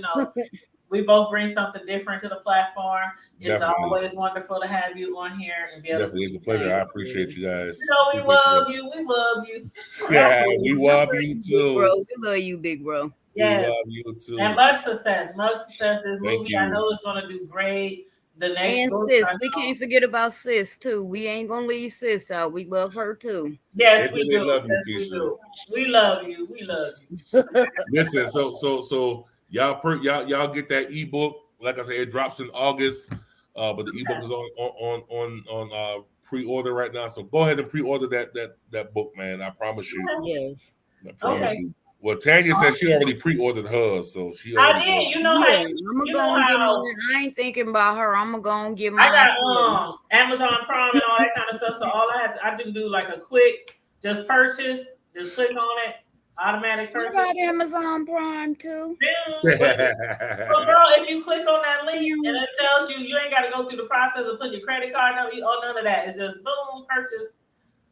we both bring something different to the platform. It's always wonderful to have you on here and be able to. It's a pleasure. I appreciate you guys. We love you. We love you. Yeah, we love you too. Bro, we love you, big bro. Yeah, we love you too. And much success. Much success. This movie, I know it's going to do great. The next and sis, we can't forget about sis too. We ain't gonna leave sis out. We love her too. Yes, we do. Love you, yes, we do. We love you. We love you. Listen, so y'all get that ebook. Like I said, it drops in August, but the ebook is on pre-order right now. So go ahead and pre-order that book, man. I promise you. Yes. I promise you. Well, Tanya said she already pre-ordered hers, so she already. I did. I'm gonna go and get mine. I ain't thinking about her. I'm gonna go and get mine. I got Amazon Prime and all that kind of stuff. So all I do like a quick just purchase. Just click on it. Automatic purchase. I got Amazon Prime too. So, girl, if you click on that link and it tells you ain't got to go through the process of putting your credit card number, none of that. It's just boom, purchase.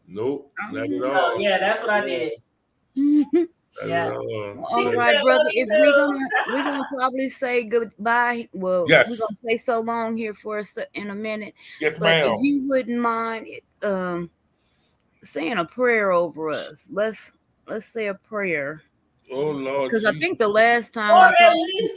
Nope, not at all. Yeah, that's what I did. Yeah. All right, brother. If we're gonna probably say goodbye. Well, we're gonna say so long here for us in a minute. Yes, but ma'am. If you wouldn't mind saying a prayer over us, let's say a prayer. Oh Lord, because I think the last time I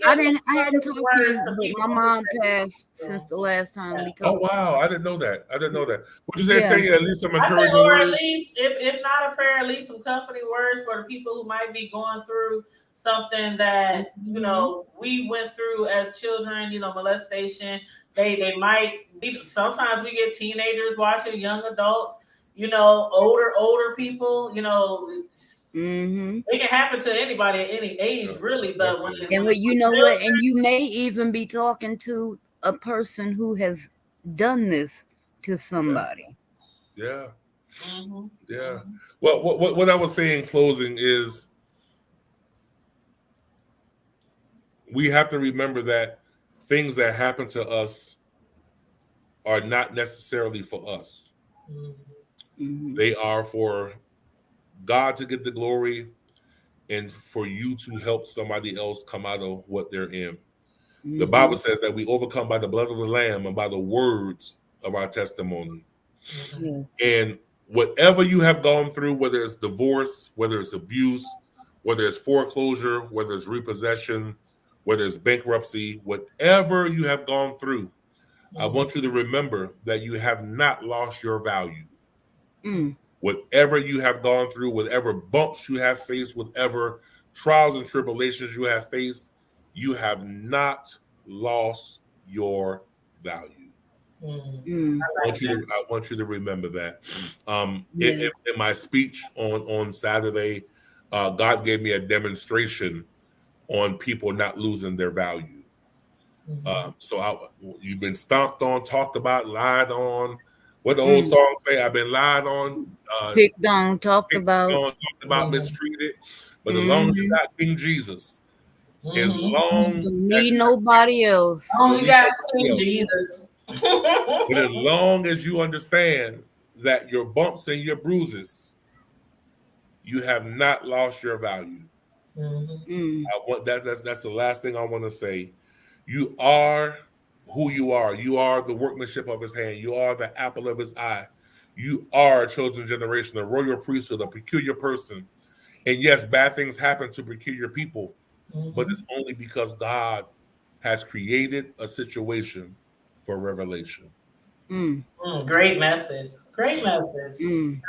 hadn't talked to you, but my mom passed since the last time we talked. Oh wow, I didn't know that. Would you say Tanya, at least some encouraging or words? At least, if not a prayer, at least some comforting words for the people who might be going through something that we went through as children. Molestation. They might. Sometimes we get teenagers watching, young adults. Older people. It can happen to anybody at any age, really. But what, and you may even be talking to a person who has done this to somebody. Yeah. Mm-hmm. Yeah. Well, what I was saying in closing is we have to remember that things that happen to us are not necessarily for us. Mm-hmm. They are for God to get the glory and for you to help somebody else come out of what they're in. Mm-hmm. The Bible says that we overcome by the blood of the Lamb and by the words of our testimony. Mm-hmm. And whatever you have gone through, whether it's divorce, whether it's abuse, whether it's foreclosure, whether it's repossession, whether it's bankruptcy, whatever you have gone through, mm-hmm. I want you to remember that you have not lost your value. Mm. Whatever you have gone through, whatever bumps you have faced, whatever trials and tribulations you have faced, you have not lost your value. Mm. I want you to remember that. In my speech on Saturday, God gave me a demonstration on people not losing their value. Mm-hmm. You've been stomped on, talked about, lied on. What the old song say? I've been lied on, picked on, talked about, mistreated. But as long as you got King Jesus, as long you don't need nobody else. You got King Jesus. But as long as you understand that your bumps and your bruises, you have not lost your value. Mm-hmm. That's the last thing I want to say. You are who you are. You are the workmanship of his hand. You are the apple of his eye. You are a chosen generation, a royal priesthood, a peculiar person. And yes, bad things happen to peculiar people, but it's only because God has created a situation for revelation. Great message. Great message.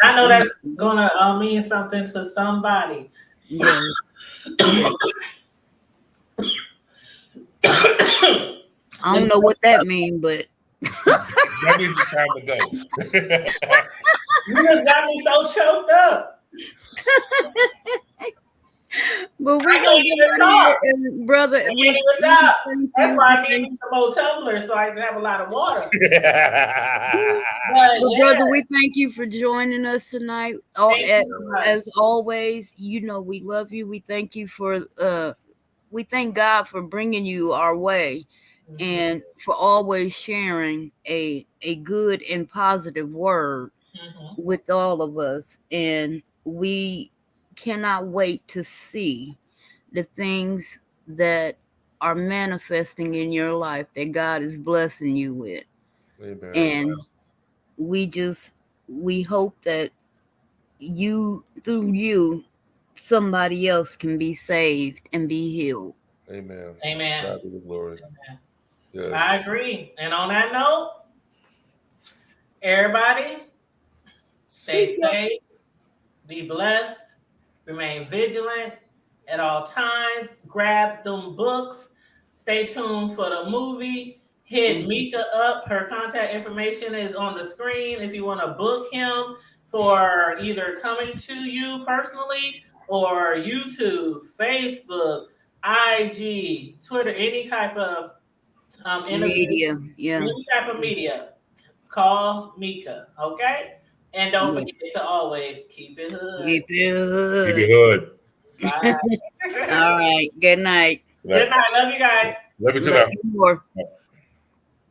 I know that's gonna mean something to somebody. Yes. I don't know what that means, but That means it's time to go. You just got me so choked up. but we I gonna can't get even out of talk. here, and brother. I can't We even talk. thank That's you. why I need me some more tumblers so I can have a lot of water. But Well, yeah, brother, we thank you for joining us tonight. thank you so much. As always, you know we love you. We thank you for we thank God for bringing you our way and for always sharing a good and positive word with all of us. And we cannot wait to see the things that are manifesting in your life that God is blessing you with. Amen. And we hope that through you somebody else can be saved and be healed. Amen. Amen. God be the glory. Amen. Yes. I agree. And on that note, everybody, stay safe, be blessed, remain vigilant at all times. Grab them books. Stay tuned for the movie. Hit Mika up. Her contact information is on the screen if you want to book him for either coming to you personally or YouTube, Facebook, IG, Twitter, any type of interview, Media, yeah. any type of media. Call Mika, okay? And don't Yeah. forget to always keep it hood. Keep it Keep it hood. hood. Bye. All right. Good night. Good night. Love you guys. Love you too Love now. you more.